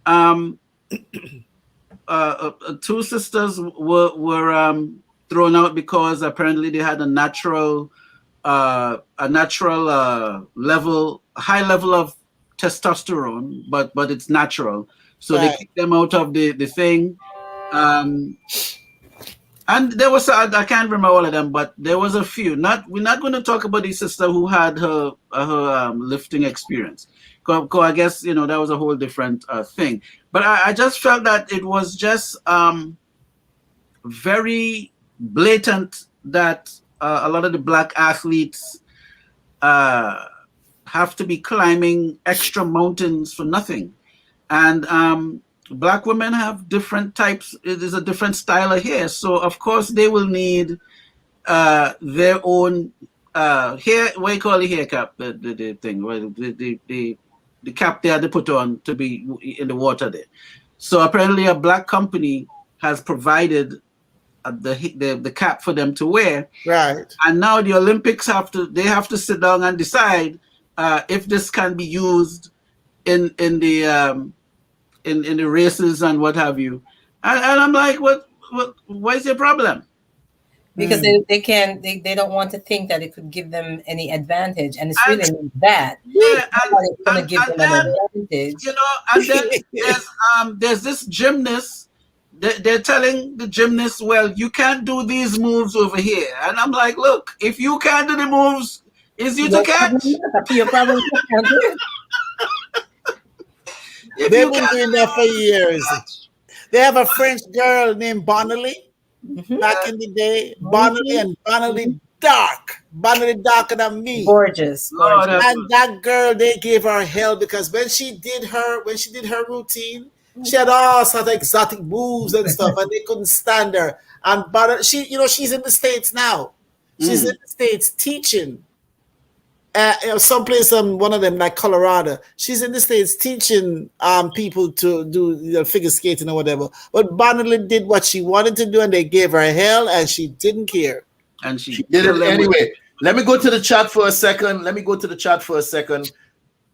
2 sisters were thrown out because apparently they had a natural high level of testosterone, but it's natural. So they kicked them out of the thing. And there was, I can't remember all of them, but there was a few. We're not going to talk about the sister who had her lifting experience. Because I guess, that was a whole different thing. But I just felt that it was just very blatant that a lot of the Black athletes have to be climbing extra mountains for nothing. And Black women have different types. It is a different style of hair. So, of course, they will need their own hair. What do you call the hair cap? The thing, the cap they put on to be in the water there. So, apparently, a Black company has provided the cap for them to wear. Right. And now the Olympics have to sit down and decide if this can be used in the races and what have you. And I'm like, what is your problem? because they don't want to think that it could give them any advantage, and it's really not that. Yeah, it's going to give them an advantage. You know, and then there's this gymnast. They're telling the gymnast, well, you can't do these moves over here. And I'm like, look, if you can't do the moves, is you to catch? Your problem. They've been doing that for years. They have a French girl named Bonnelly back in the day. Bonnelly and Bonnelly dark. Bonnelly darker than me. Gorgeous. And that girl, they gave her hell because when she did her routine, she had all sorts of exotic moves and stuff, and they couldn't stand her. And but she's in the States now. She's in the States teaching. Someplace, one of them like Colorado. She's in the States teaching people to do figure skating or whatever. But Bonnelly did what she wanted to do, and they gave her hell, and she didn't care. And she did it anyway. Let me go to the chat for a second.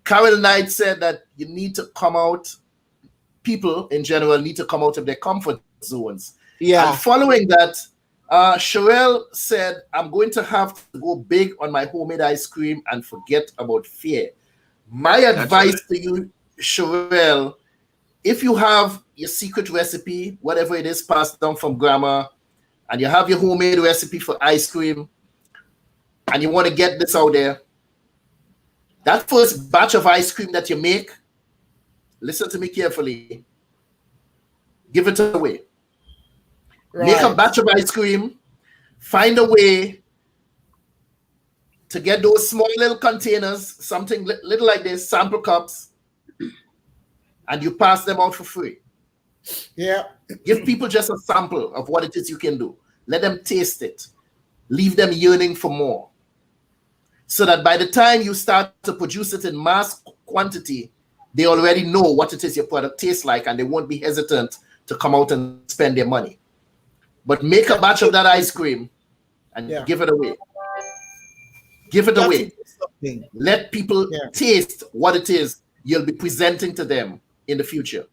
Carol Knight said that you need to come out. People in general need to come out of their comfort zones. Yeah. And following that, Sherelle said, I'm going to have to go big on my homemade ice cream and forget about fear. My advice to you, Sherelle, if you have your secret recipe, whatever it is passed down from grandma, and you have your homemade recipe for ice cream, and you want to get this out there, that first batch of ice cream that you make, listen to me carefully, give it away. Right. Make a batch of ice cream, find a way to get those small little containers, something little like this, sample cups, and you pass them out for free. Yeah. Give people just a sample of what it is you can do. Let them taste it. Leave them yearning for more. So that by the time you start to produce it in mass quantity, they already know what it is your product tastes like, and they won't be hesitant to come out and spend their money. But make a batch of that ice cream and give it away. Give it away. Let people taste what it is you'll be presenting to them in the future.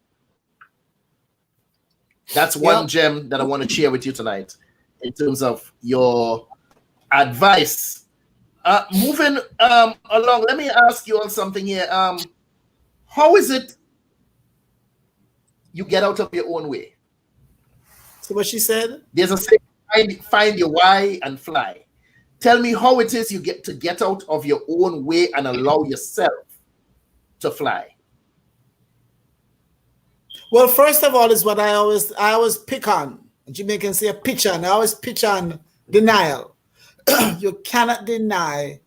That's one gem that I want to share with you tonight in terms of your advice. Moving along, let me ask you all something here. How is it you get out of your own way? So what she said? There's a saying, find your why and fly. Tell me how it is you get out of your own way and allow yourself to fly. Well, first of all, is what I always pick on. Jamaicans say a pitch on. I always pitch on denial. You cannot deny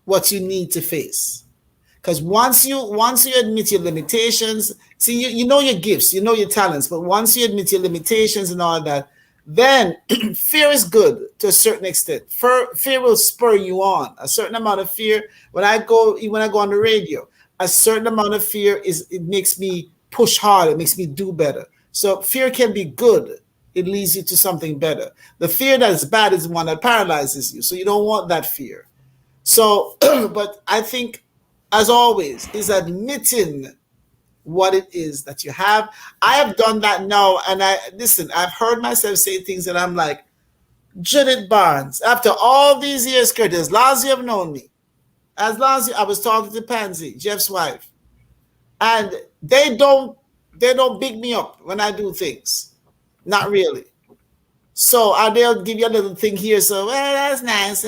what you need to face. Because once you admit your limitations, see, you know your gifts, you know your talents, but once you admit your limitations and all that, then fear is good to a certain extent. Fear will spur you on. A certain amount of fear, when I go on the radio, a certain amount of fear it makes me push hard, it makes me do better. So fear can be good. It leads you to something better. The fear that is bad is the one that paralyzes you. So you don't want that fear. So, but I think, as always, is admitting what it is that you have. I have done that now, and I've heard myself say things that I'm like, Judith Barnes, after all these years, Curtis, as long as you have known me, as long as I was talking to Pansy, Jeff's wife, and they don't big me up when I do things. Not really. So they'll give you a little thing here, so, well, that's nice.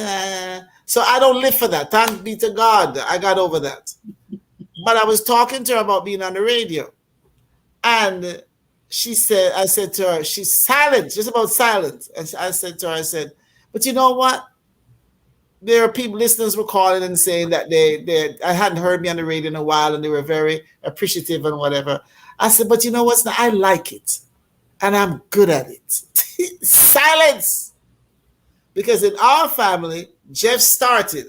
So I don't live for that. Thanks be to God, I got over that. But I was talking to her about being on the radio. And I said to her, she's silent, just about silent. And I said to her, but you know what? There are listeners were calling and saying that I hadn't heard me on the radio in a while, and they were very appreciative and whatever. I said, but you know what? I like it. And I'm good at it. Silence. Because in our family, Jeff started.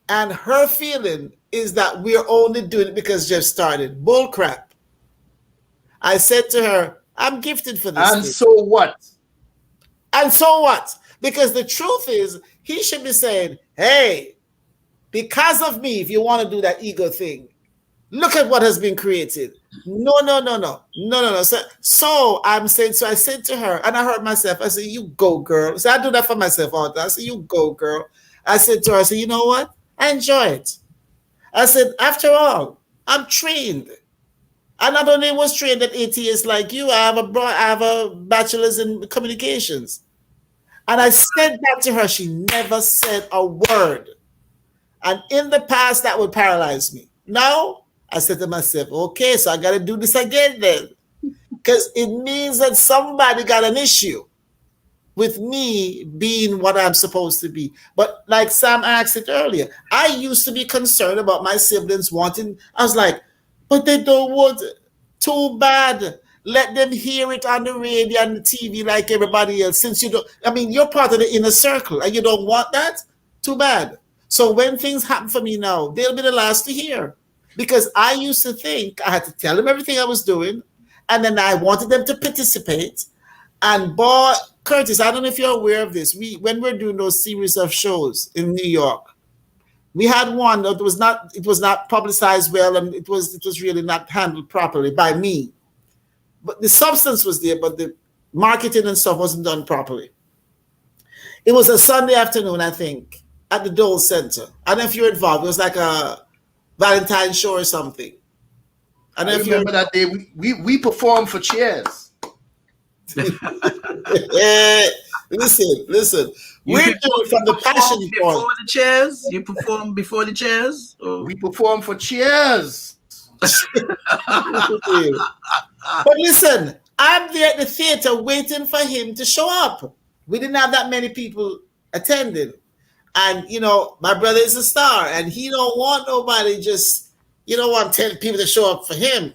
And her feeling is that we're only doing it because Jeff started. Bull crap. I said to her, I'm gifted for this. And so what? And so what? Because the truth is, he should be saying, hey, because of me, if you want to do that ego thing, look at what has been created. No. So I'm saying, so I said to her, and I heard myself, I said, you go, girl. So I do that for myself all the time. I said, you go, girl. I said to her, I said, you know what? I enjoy it. I said, after all, I'm trained. I not only was trained at ATS like you, I have a bachelor's in communications. And I said that to her. She never said a word. And in the past, that would paralyze me. Now, I said to myself, okay, so I got to do this again then. Because it means that somebody got an issue with me being what I'm supposed to be. But like Sam asked it earlier, I used to be concerned about my siblings wanting, I was like, but they don't want it. Too bad. Let them hear it on the radio and the TV like everybody else. Since you don't, I mean, you're part of the inner circle and you don't want that, too bad. So when things happen for me now, they'll be the last to hear. Because I used to think I had to tell them everything I was doing, and then I wanted them to participate. And boy, Curtis, I don't know if you're aware of this. When we're doing those series of shows in New York, we had one that was not publicized well, and it was really not handled properly by me. But the substance was there, but the marketing and stuff wasn't done properly. It was a Sunday afternoon, I think, at the Dole Center. I don't know if you're involved. It was like a Valentine's show or something. I remember that day we performed for Cheers. Listen. We're doing from the passion before the Cheers. You perform before the Cheers. We perform for Cheers. But listen, I'm there at the theater waiting for him to show up. We didn't have that many people attending. And, you know, my brother is a star, and he don't want nobody just, you don't want 10 people to show up for him.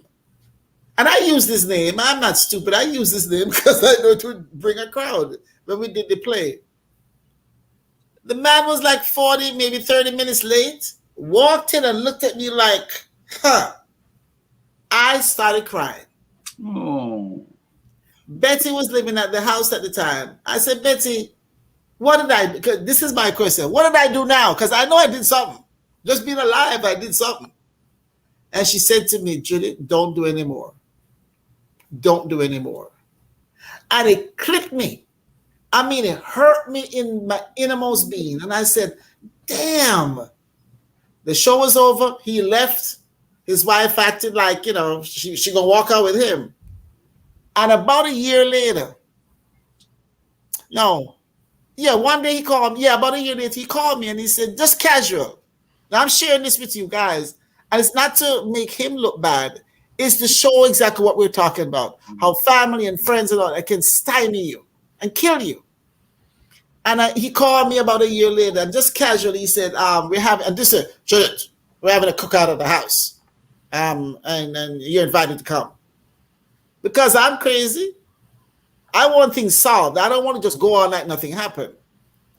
And I use this name. I'm not stupid. I use this name because I know it would bring a crowd when we did the play. The man was like 40, maybe 30 minutes late, walked in and looked at me like, huh. I started crying. Oh. Betty was living at the house at the time. I said, Betty, what did I do? Because this is my question. What did I do now? Because I know I did something. Just being alive, I did something. And she said to me, Judith, don't do anymore. Don't do anymore. And it clicked me. I mean, it hurt me in my innermost being. And I said, damn. The show was over. He left. His wife acted like, you know, she gonna walk out with him. And about a year later, one day he called me. About a year later, he called me and he said, just casual. Now I'm sharing this with you guys. And it's not to make him look bad. It's to show exactly what we're talking about. How family and friends and all that can stymie you and kill you. And he called me about a year later and just casually he said, we're having a cookout at the house. And you're invited to come. Because I'm crazy. I want things solved. I don't want to just go all night, nothing happened.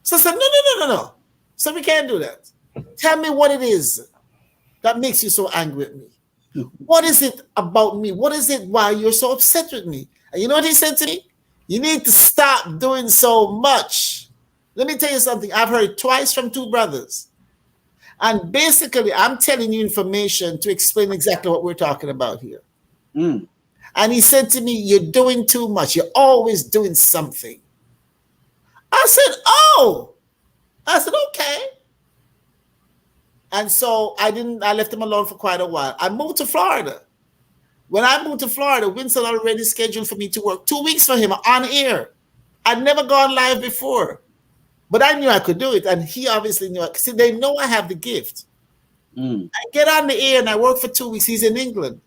So I said, no. So we can't do that. Tell me what it is that makes you so angry with me. What is it about me? What is it why you're so upset with me? And you know what he said to me? You need to stop doing so much. Let me tell you something. I've heard twice from two brothers. And basically, I'm telling you information to explain exactly what we're talking about here. Mm. And he said to me, you're doing too much. You're always doing something. I said, okay. And so I left him alone for quite a while. I moved to Florida. When I moved to Florida, Winston already scheduled for me to work 2 weeks for him on air. I'd never gone live before. But I knew I could do it, and he obviously knew it. See, they know I have the gift. Mm. I get on the air, and I work for 2 weeks. He's in England.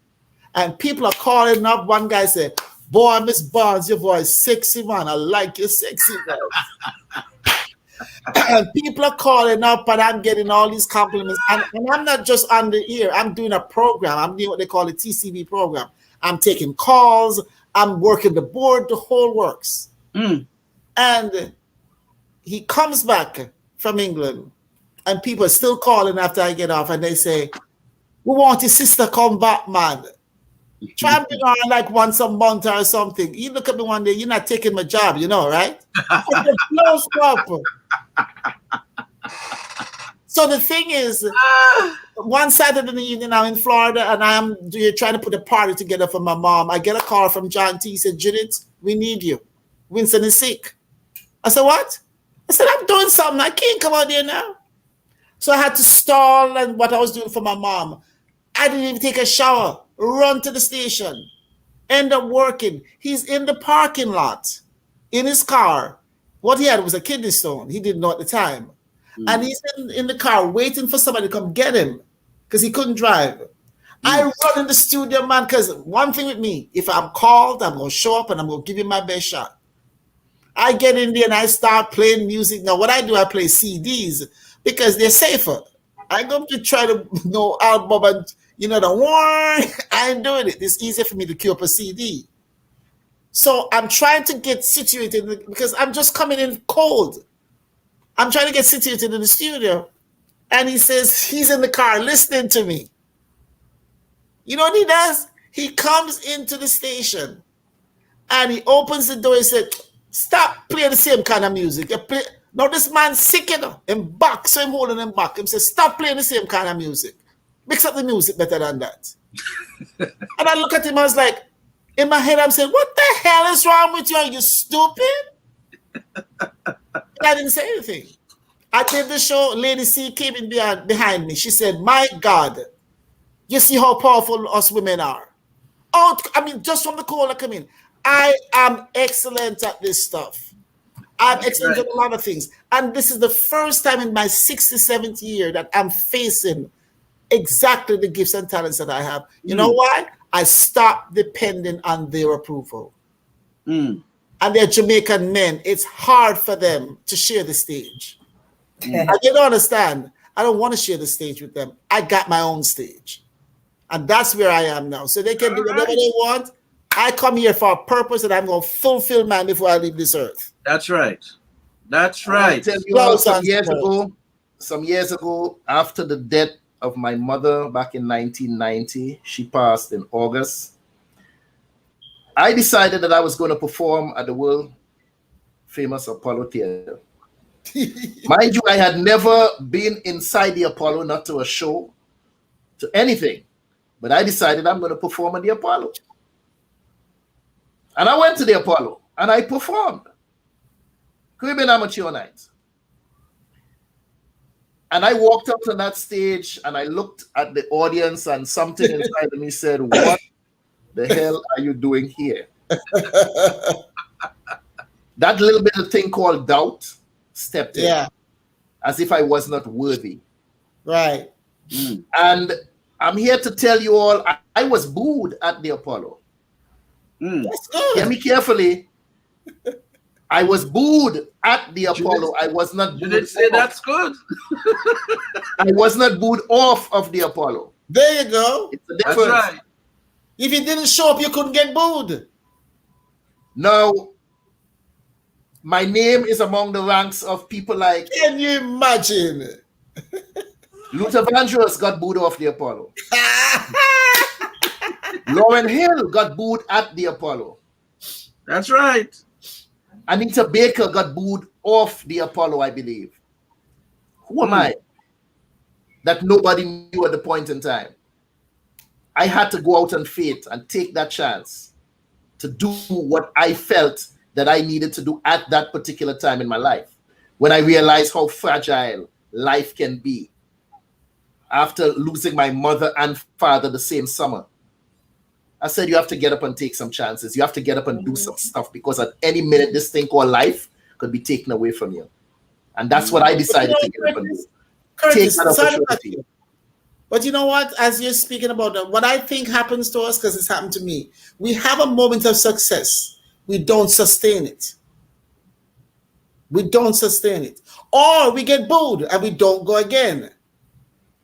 And people are calling up. One guy said, boy, Miss Barnes, your voice sexy, man. I like your sexy voice. And people are calling up, and I'm getting all these compliments. And I'm not just on the air. I'm doing a program. I'm doing what they call a TCB program. I'm taking calls. I'm working the board, the whole works. Mm. And he comes back from England, and people are still calling after I get off, and they say, we want your sister come back, man. Try and be on like once a month or something. You look at me one day, you're not taking my job, you know, right? So the thing is, one Saturday evening, I'm in Florida, and I'm trying to put a party together for my mom. I get a call from John T. He said, Judith, we need you. Winston is sick. I said, what? I said, I'm doing something. I can't come out there now. So I had to stall and what I was doing for my mom. I didn't even take a shower, run to the station, end up working. He's in the parking lot in his car. What he had was a kidney stone. He didn't know at the time. And he's in the car waiting for somebody to come get him because he couldn't drive. I run in the studio, man, because one thing with me, if I'm called, I'm going to show up and I'm going to give you my best shot. I get in there and I start playing music. Now, what I do, I play CDs because they're safer. I go to try to know album and, the war. I ain't doing it. It's easier for me to queue up a CD. So I'm trying to get situated because I'm just coming in cold. I'm trying to get situated in the studio. And he says he's in the car listening to me. You know what he does? He comes into the station and he opens the door and said, stop playing the same kind of music. Now this man's sick, him back, so I'm holding him back. He says, stop playing the same kind of music. Mix up the music better than that. And I look at him, I was like, in my head, I'm saying, what the hell is wrong with you? Are you stupid? I didn't say anything. I did the show. Lady C came in behind me. She said, my God, you see how powerful us women are. Oh, I mean, just from the call I come in. I am excellent at this stuff. I'm excellent at a lot of things. And this is the first time in my 67th year that I'm facing exactly the gifts and talents that I have. You know why? I stopped depending on their approval. And they're Jamaican men. It's hard for them to share the stage. I don't understand. I don't want to share the stage with them. I got my own stage. And that's where I am now. So they can do whatever they want. I come here for a purpose and I'm going to fulfill mine before I leave this earth. That's right. That's right. I tell you all, some years ago, after the death of my mother back in 1990, she passed in August. I decided that I was going to perform at the world famous Apollo Theater. Mind you, I had never been inside the Apollo, not to a show, to anything. But I decided I'm going to perform at the Apollo. And I went to the Apollo and I performed. Caribbean Amateur Night. And I walked up to that stage and I looked at the audience and something inside of me said, what the hell are you doing here? That little bit of thing called doubt stepped in. As if I was not worthy. Right. And I'm here to tell you all, I was booed at the Apollo. That's good. Hear me carefully. I was booed at the Apollo. I was not booed. You didn't say that's good. I was not booed off of the Apollo. There you go. It's a difference. That's right. If you didn't show up, you couldn't get booed. Now, my name is among the ranks of people like... Can you imagine? Luther Vandross got booed off the Apollo. Lauren Hill got booed at the Apollo. That's right. Anita Baker got booed off the Apollo, I believe. Who am I? That nobody knew at the point in time. I had to go out on faith and take that chance to do what I felt that I needed to do at that particular time in my life. When I realized how fragile life can be after losing my mother and father the same summer. I said, you have to get up and take some chances. You have to get up and do some stuff because at any minute, this thing called life could be taken away from you. And that's what I decided to get up and do. Curtis, Take that opportunity. But you know what? As you're speaking about that, what I think happens to us, because it's happened to me, we have a moment of success. We don't sustain it. We don't sustain it. Or we get booed and we don't go again.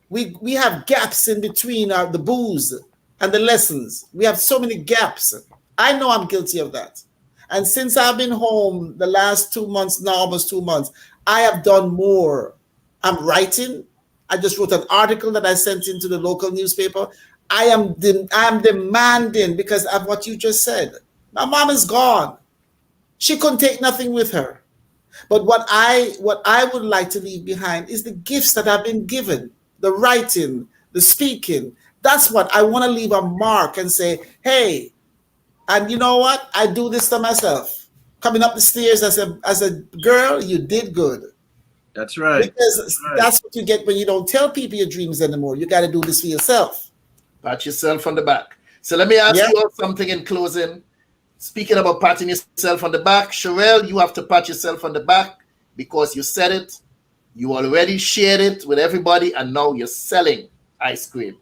We have gaps in between the booze and the lessons. We have so many gaps. I know I'm guilty of that. And since I've been home the last 2 months, now almost 2 months, I have done more. I'm writing. I just wrote an article that I sent into the local newspaper. I am demanding because of what you just said. My mom is gone. She couldn't take nothing with her. But what I would like to leave behind is the gifts that I've been given, the writing, the speaking. That's what I want to leave a mark and say, hey, and you know what? I do this to myself. Coming up the stairs as a girl, you did good. That's right. Because that's what you get when you don't tell people your dreams anymore. You got to do this for yourself. Pat yourself on the back. So let me ask you all something in closing. Speaking about patting yourself on the back, Sherelle, you have to pat yourself on the back because you said it. You already shared it with everybody, and now you're selling ice cream.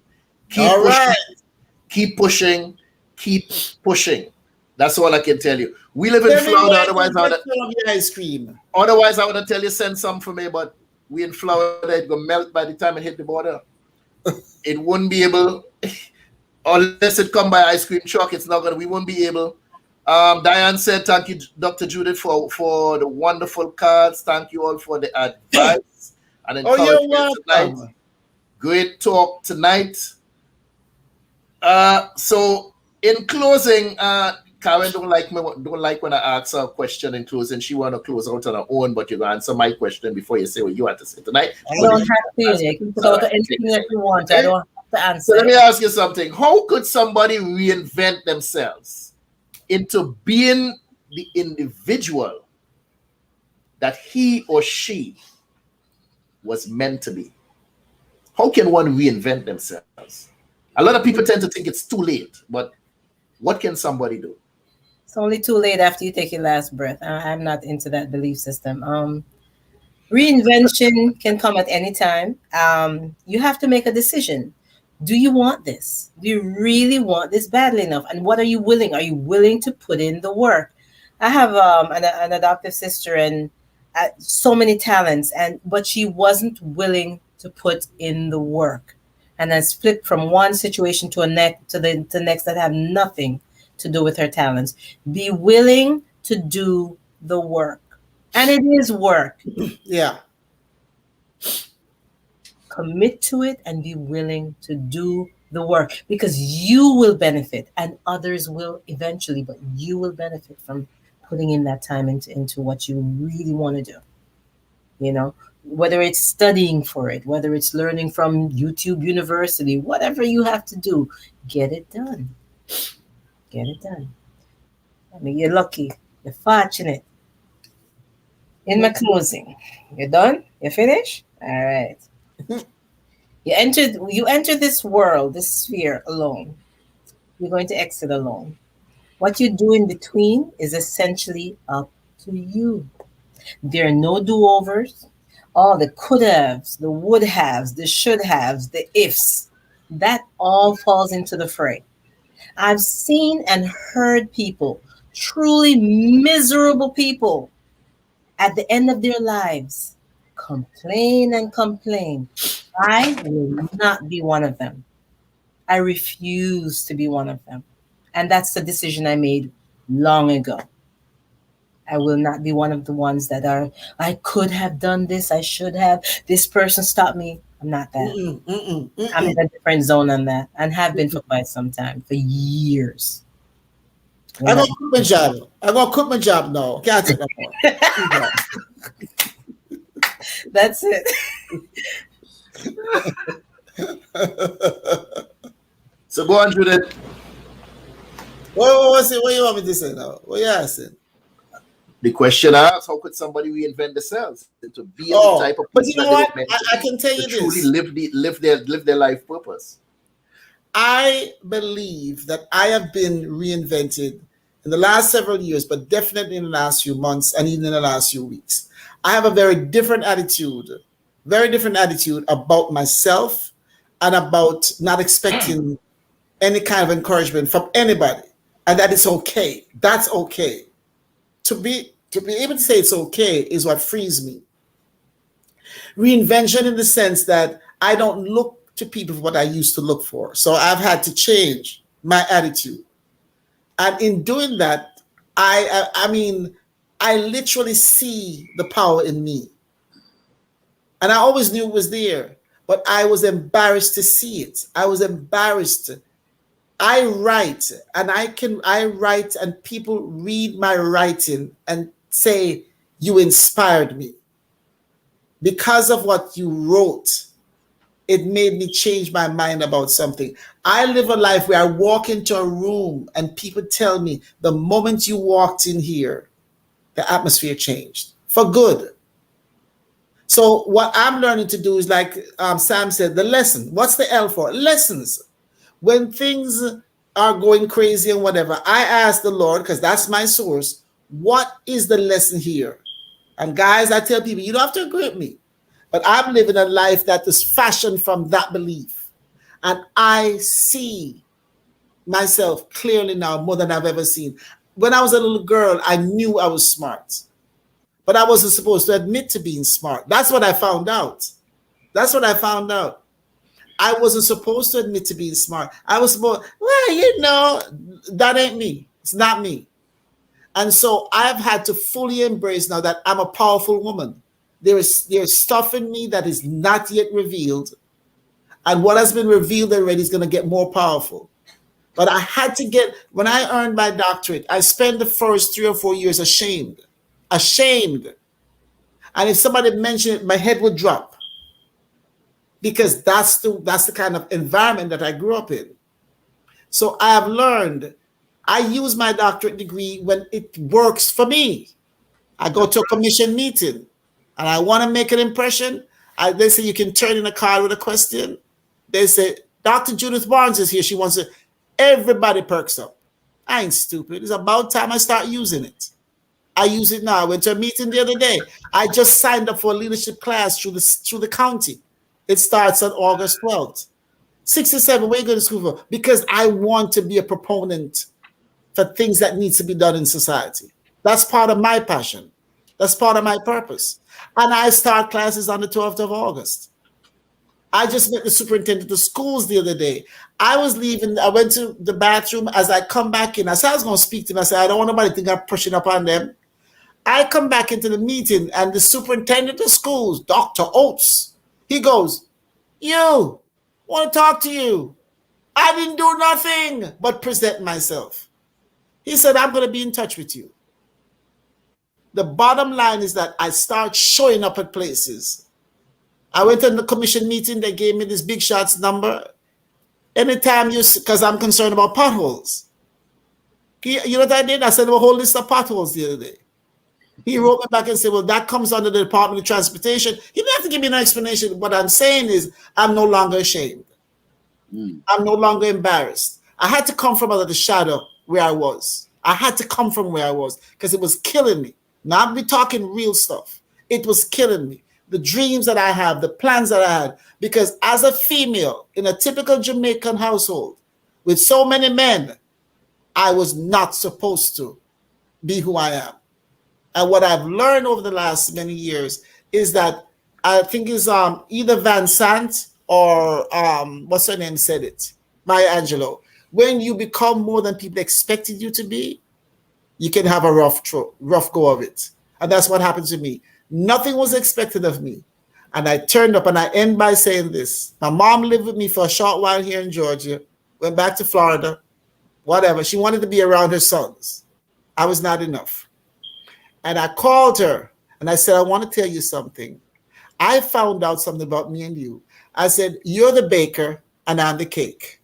Keep pushing. Keep pushing. Keep pushing. That's all I can tell you. We live in Florida, otherwise ice cream. Otherwise, I would tell you send some for me, but we in Florida, it will melt by the time it hit the border. It wouldn't be able, unless it come by ice cream truck, it's not gonna. We won't be able. Diane said, "Thank you, Dr. Judith, for the wonderful cards. Thank you all for the advice and encouragement tonight. Great talk tonight." So in closing, Karin don't like when I ask her a question in closing. She want to close out on her own, but you answer my question before you say what you have to say tonight. I don't have to. You can put out anything that you want. I don't have to answer. So let me ask you something. How could somebody reinvent themselves into being the individual that he or she was meant to be? How can one reinvent themselves? A lot of people tend to think it's too late, but what can somebody do? It's only too late after you take your last breath. I'm not into that belief system. Reinvention can come at any time. You have to make a decision. Do you want this? Do you really want this badly enough? And what are you willing? Are you willing to put in the work? I have an adoptive sister and so many talents, but she wasn't willing to put in the work, and then split from one situation to the next that have nothing to do with her talents. Be willing to do the work. And it is work. Yeah. Commit to it and be willing to do the work, because you will benefit and others will eventually, but you will benefit from putting in that time into what you really want to do. You know, whether it's studying for it, whether it's learning from YouTube University, whatever you have to do, get it done. Get it done. I mean, you're lucky. You're fortunate. In my closing, you're done? You finished? All right. You enter this world, this sphere alone. You're going to exit alone. What you do in between is essentially up to you. There are no do-overs. All the could-haves, the would-haves, the should-haves, the ifs, that all falls into the fray. I've seen and heard people, truly miserable people, at the end of their lives, complain and complain. I will not be one of them. I refuse to be one of them. And that's the decision I made long ago. I will not be one of the ones that are, I could have done this, I should have, this person stopped me. I'm not that. I'm in a different zone on that, and have been for quite some time, for years. I'm going to quit my job. I'm going to quit my job now. Can't take no more. That's it. So go on, Judith. What you want me to say now? What you asking? The question I asked, how could somebody reinvent themselves to be the type of person but you know what? I can tell you this. Truly live their life purpose. I believe that I have been reinvented in the last several years, but definitely in the last few months and even in the last few weeks. I have a very different attitude about myself and about not expecting any kind of encouragement from anybody. And that is okay. That's okay. To be able to say it's okay is what frees me. Reinvention in the sense that I don't look to people for what I used to look for. So I've had to change my attitude. And in doing that, I mean, I literally see the power in me. And I always knew it was there, but I was embarrassed to see it. I was embarrassed. I write and people read my writing and say, You inspired me. Because of what you wrote, it made me change my mind about something. I live a life where I walk into a room and people tell me the moment you walked in here, the atmosphere changed for good. So what I'm learning to do is, like Sam said, the lesson. What's the L for? Lessons. When things are going crazy and whatever, I ask the Lord, because that's my source, what is the lesson here? And guys, I tell people, you don't have to agree with me, but I'm living a life that is fashioned from that belief. And I see myself clearly now more than I've ever seen. When I was a little girl, I knew I was smart, but I wasn't supposed to admit to being smart. That's what I found out. That's what I found out. I wasn't supposed to admit to being smart. I was supposed, well, you know, that ain't me. It's not me. And so I've had to fully embrace now that I'm a powerful woman. There's stuff in me that is not yet revealed. And what has been revealed already is going to get more powerful. But I had to get, when I earned my doctorate, I spent the first 3 or 4 years ashamed. Ashamed. And if somebody mentioned it, my head would drop. Because that's the kind of environment that I grew up in. So I have learned, I use my doctorate degree when it works for me. I go to a commission meeting and I want to make an impression. They say you can turn in a card with a question. They say, Dr. Judith Barnes is here. She wants to, everybody perks up. I ain't stupid. It's about time I start using it. I use it now. I went to a meeting the other day. I just signed up for a leadership class through the county. It starts on August 12th. 67, where are you going to school for? Because I want to be a proponent for things that needs to be done in society. That's part of my passion. That's part of my purpose. And I start classes on the 12th of August. I just met the superintendent of schools the other day. I was leaving. I went to the bathroom. As I come back in, I said I was going to speak to him. I said, I don't want nobody to think I'm pushing up on them. I come back into the meeting and the superintendent of schools, Dr. Oates, he goes, you, want to talk to you. I didn't do nothing but present myself. He said, I'm going to be in touch with you. The bottom line is that I start showing up at places. I went to the commission meeting. They gave me this big shots number. Anytime because I'm concerned about potholes. You know what I did? I sent him a whole list of potholes the other day. He wrote me back and said, well, that comes under the Department of Transportation. He didn't have to give me no explanation. What I'm saying is I'm no longer ashamed. I'm no longer embarrassed. I had to come from out of the shadow where I was. I had to come from where I was because it was killing me. Now I'll be talking real stuff. It was killing me. The dreams that I have, the plans that I had. Because as a female in a typical Jamaican household with so many men, I was not supposed to be who I am. And what I've learned over the last many years is that I think it's either Van Sant or what's her name said it, Maya Angelou. When you become more than people expected you to be, you can have a rough go of it. And that's what happened to me. Nothing was expected of me. And I turned up, and I end by saying this. My mom lived with me for a short while here in Georgia, went back to Florida, whatever. She wanted to be around her sons. I was not enough. And I called her and I said, I want to tell you something. I found out something about me and you. I said, you're the baker and I'm the cake.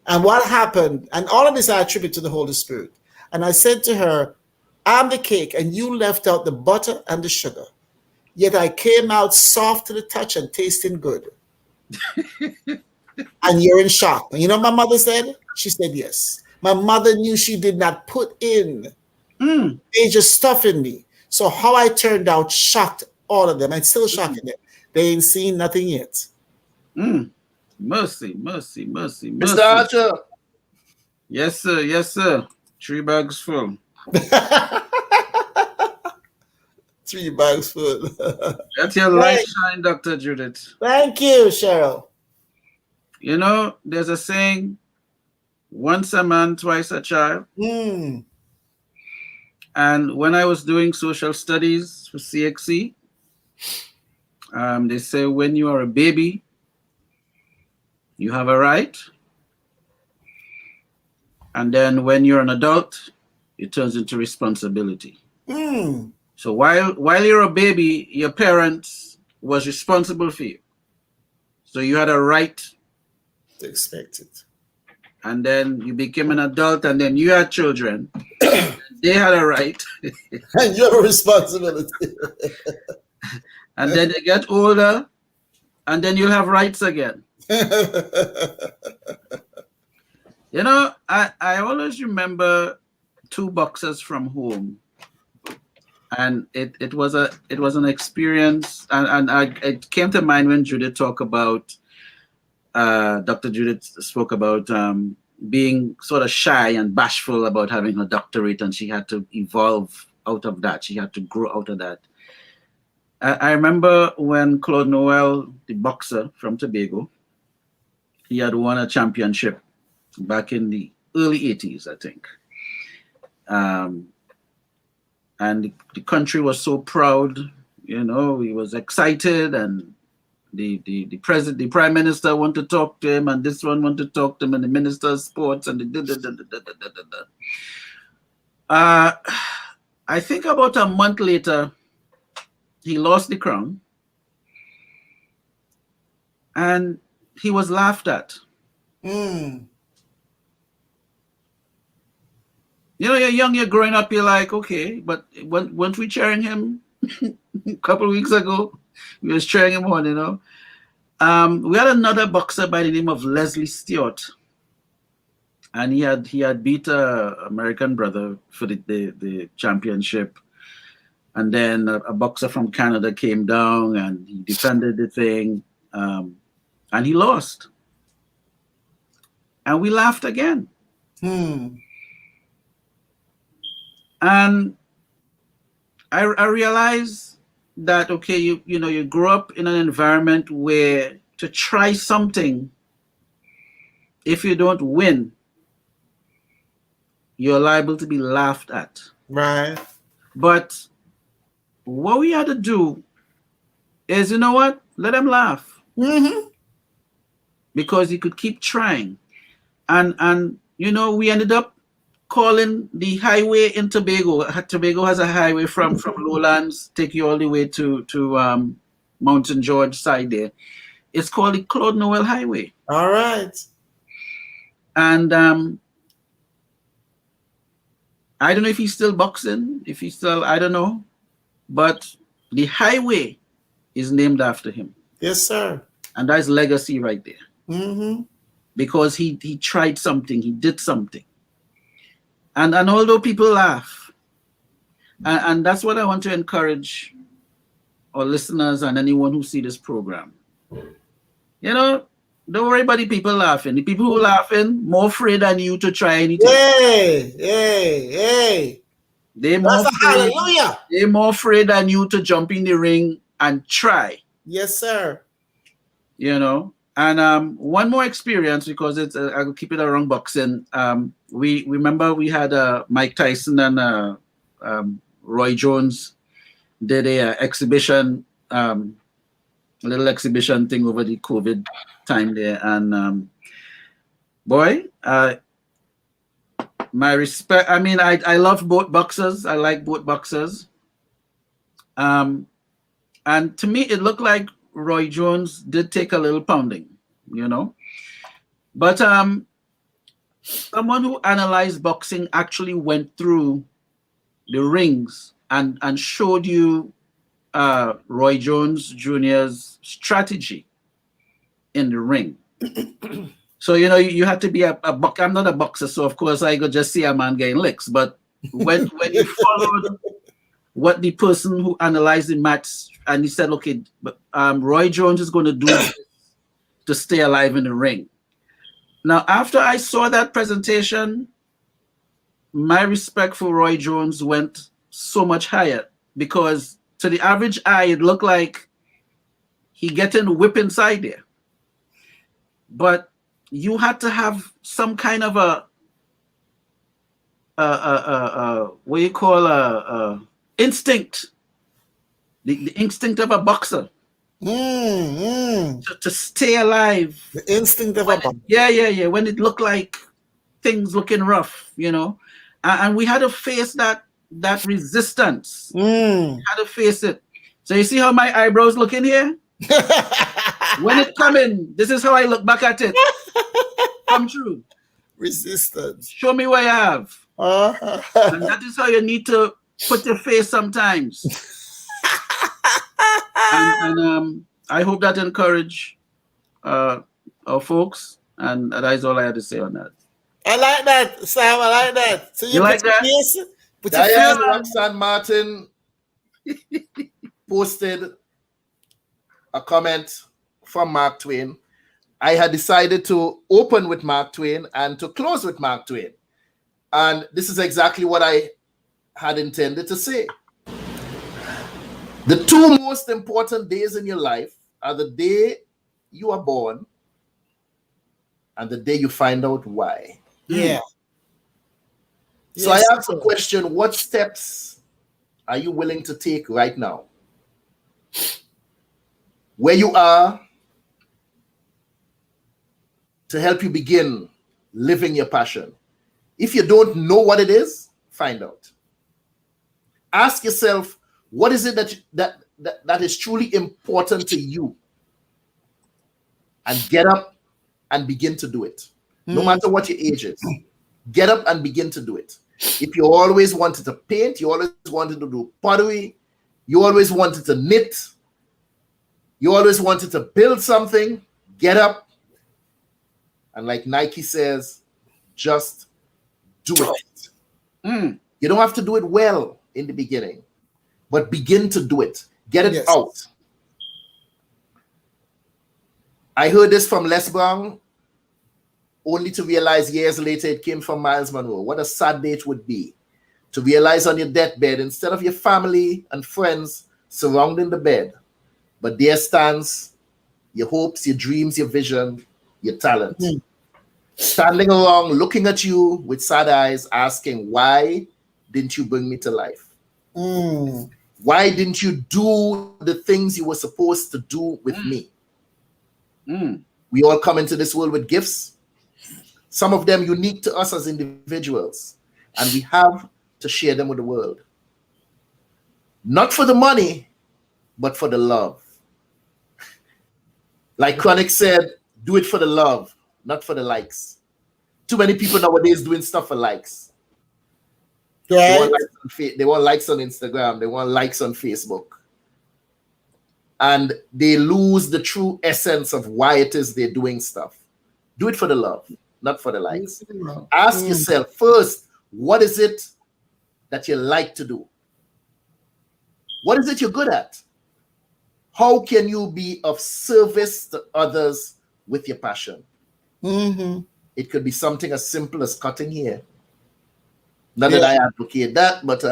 And what happened, and all of this I attribute to the Holy Spirit. And I said to her, I'm the cake and you left out the butter and the sugar. Yet I came out soft to the touch and tasting good. And you're in shock. And you know what my mother said? She said, yes. My mother knew she did not put in major stuff in me. So how I turned out shocked all of them. I'm still shocking them. They ain't seen nothing yet. Mercy, mercy, mercy, mercy. Mr. Archer. Yes, sir. Yes, sir. 3 bags full. 3 bags full. Let your light shine, Dr. Judith. Thank you, Cheryl. You know, there's a saying, once a man, twice a child. And when I was doing social studies for CXC, they say when you are a baby, you have a right. And then when you're an adult, it turns into responsibility. So while you're a baby, your parents was responsible for you. So you had a right to expect it. And then you became an adult, and then you had children. They had a right. And you have a responsibility. And then they get older, and then you'll have rights again. You know, I always remember two boxers from home, and it was an experience, and it came to mind when Judith talked about Dr. Judith spoke about being sort of shy and bashful about having her doctorate, and she had to evolve out of that. She had to grow out of that. I remember when Claude Noel, the boxer from Tobago, he had won a championship back in the early 80s, I think. And the country was so proud, you know, he was excited, and the prime minister wanted to talk to him, and this one wanted to talk to him, and the minister of sports, and I think about a month later, he lost the crown, and he was laughed at. You know, you're young, you're growing up, you're like, okay, but weren't we cheering him a couple of weeks ago? We was cheering him on, you know. We had another boxer by the name of Leslie Stewart, and he had beat a American brother for the championship. And then a boxer from Canada came down and he defended the thing, and he lost. And we laughed again. And I realized that, okay, you know, you grow up in an environment where to try something, if you don't win, you're liable to be laughed at. Right. But what we had to do is, you know what? Let them laugh. Because he could keep trying. And you know, we ended up calling the highway in Tobago. Tobago has a highway from Lowlands, take you all the way to Mountain George side there. It's called the Claude Noel Highway. All right. And I don't know if he's still boxing, if he's still, I don't know. But the highway is named after him. Yes, sir. And that's legacy right there. Because he tried something, he did something. And although people laugh, and that's what I want to encourage our listeners and anyone who see this program. You know, don't worry about the people laughing. The people who are laughing, more afraid than you to try anything. Hey. They're more afraid than you to jump in the ring and try. Yes, sir. You know, and one more experience, because it's I'll keep it around boxing. We remember we had Mike Tyson and Roy Jones did a exhibition, a little exhibition thing over the COVID time there, and my respect. I mean, I love both boxers. I like both boxers. And to me, it looked like Roy Jones did take a little pounding, you know. But someone who analyzed boxing actually went through the rings and showed you Roy Jones Jr.'s strategy in the ring. So, you know, you have to be I'm not a boxer, so of course I could just see a man getting licks. But when you followed what the person who analyzed the match, and he said, okay, Roy Jones is going to do this to stay alive in the ring. Now, after I saw that presentation, my respect for Roy Jones went so much higher, because to the average eye, it looked like he getting whip inside there. But you had to have some kind of what you call instinct, the instinct of a boxer to stay alive. The instinct of a boxer. Yeah. When it looked like things looking rough, you know, and we had to face that that resistance. You had to face it. So you see how my eyebrows look in here? When it come in, this is how I look back at it. Come true. Resistance. Show me what you have. And that is how you need to put your face sometimes. and I hope that encourage our folks. And that is all I had to say on that. I like that, Sam. I like that. So you like that? Face, put your Diane face Roxanne Martin posted a comment from Mark Twain. I had decided to open with Mark Twain and to close with Mark Twain. And this is exactly what I had intended to say. The two most important days in your life are the day you are born and the day you find out why. Yeah. So I asked the question, what steps are you willing to take right now? Where you are to help you begin living your passion. If you don't know what it is, find out. Ask yourself, what is it that is truly important to you? And get up and begin to do it. No matter what your age is. Get up and begin to do it. If you always wanted to paint, you always wanted to do pottery, you always wanted to knit, you always wanted to build something, get up. And like Nike says, just do it. You don't have to do it well in the beginning, but begin to do it. Get it out. I heard this from Les Brown, only to realize years later it came from Miles Monroe. What a sad day it would be to realize on your deathbed, instead of your family and friends surrounding the bed, but there stands your hopes, your dreams, your vision, your talent. Standing around, looking at you with sad eyes, asking, why didn't you bring me to life? Why didn't you do the things you were supposed to do with me? We all come into this world with gifts, some of them unique to us as individuals, and we have to share them with the world. Not for the money, but for the love. Like Chronic said, do it for the love, not for the likes. Too many people nowadays doing stuff for likes. They want likes on Instagram. They want likes on Facebook. And they lose the true essence of why it is they're doing stuff. Do it for the love, not for the likes. Ask yourself first, what is it that you like to do? What is it you're good at? How can you be of service to others with your passion? It could be something as simple as cutting hair. Not that I advocate that, but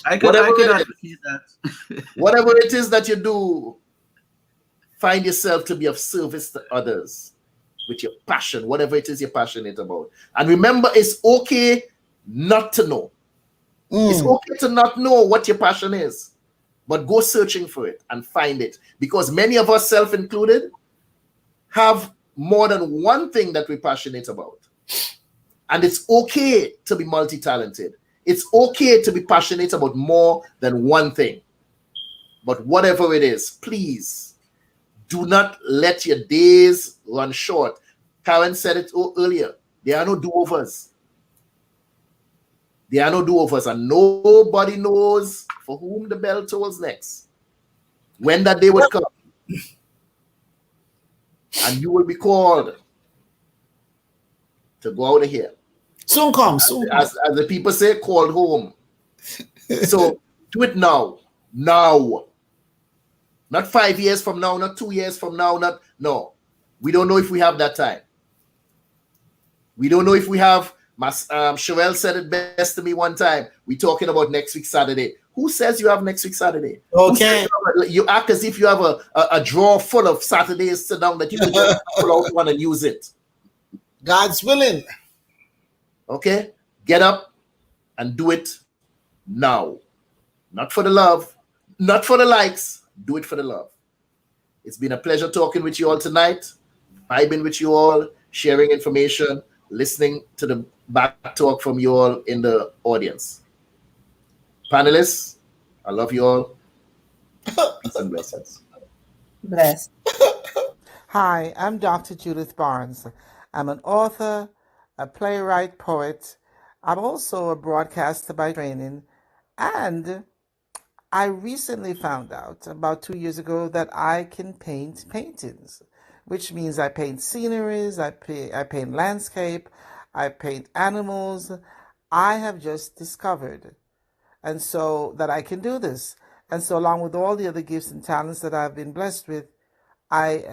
I could advocate that. Whatever it is that you do, find yourself to be of service to others with your passion, whatever it is you're passionate about. And remember, it's okay not to know. It's okay to not know what your passion is, but go searching for it and find it. Because many of us, self included, have more than one thing that we're passionate about. And it's okay to be multi-talented. It's okay to be passionate about more than one thing. But whatever it is, please do not let your days run short. Karin said it earlier. There are no do-overs. There are no do-overs, and nobody knows for whom the bell tolls next. When that day would come. And you will be called to go out of here. Soon come. As the people say, called home. So do it now. Now. Not 5 years from now, not 2 years from now, no. We don't know if we have that time. We don't know if we have, Sherelle said it best to me one time. We're talking about next week Saturday. Who says you have next week Saturday? Okay. You act as if you have a drawer full of Saturdays sit down that you can just pull out one and use it. God's willing. Okay? Get up and do it now. Not for the love, not for the likes. Do it for the love. It's been a pleasure talking with you all tonight, vibing with you all, sharing information, listening to the back talk from you all in the audience. Panelists, I love you all. Peace and blessings. Bless. Hi, I'm Dr. Judith Barnes. I'm an author, a playwright, poet. I'm also a broadcaster by training, and I recently found out about 2 years ago that I can paint paintings, which means I paint sceneries, I paint landscape, I paint animals. I have just discovered, and so that I can do this. And so along with all the other gifts and talents that I've been blessed with, I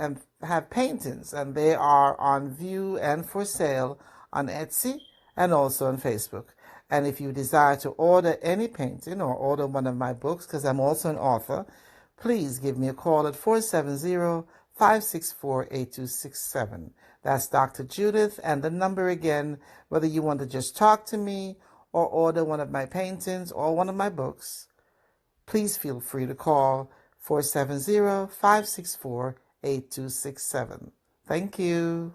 have paintings, and they are on view and for sale on Etsy and also on Facebook. And if you desire to order any painting or order one of my books, because I'm also an author, please give me a call at 470-564-8267. That's Dr. Judith, and the number again, whether you want to just talk to me or order one of my paintings or one of my books, please feel free to call 470-564-8267. Thank you.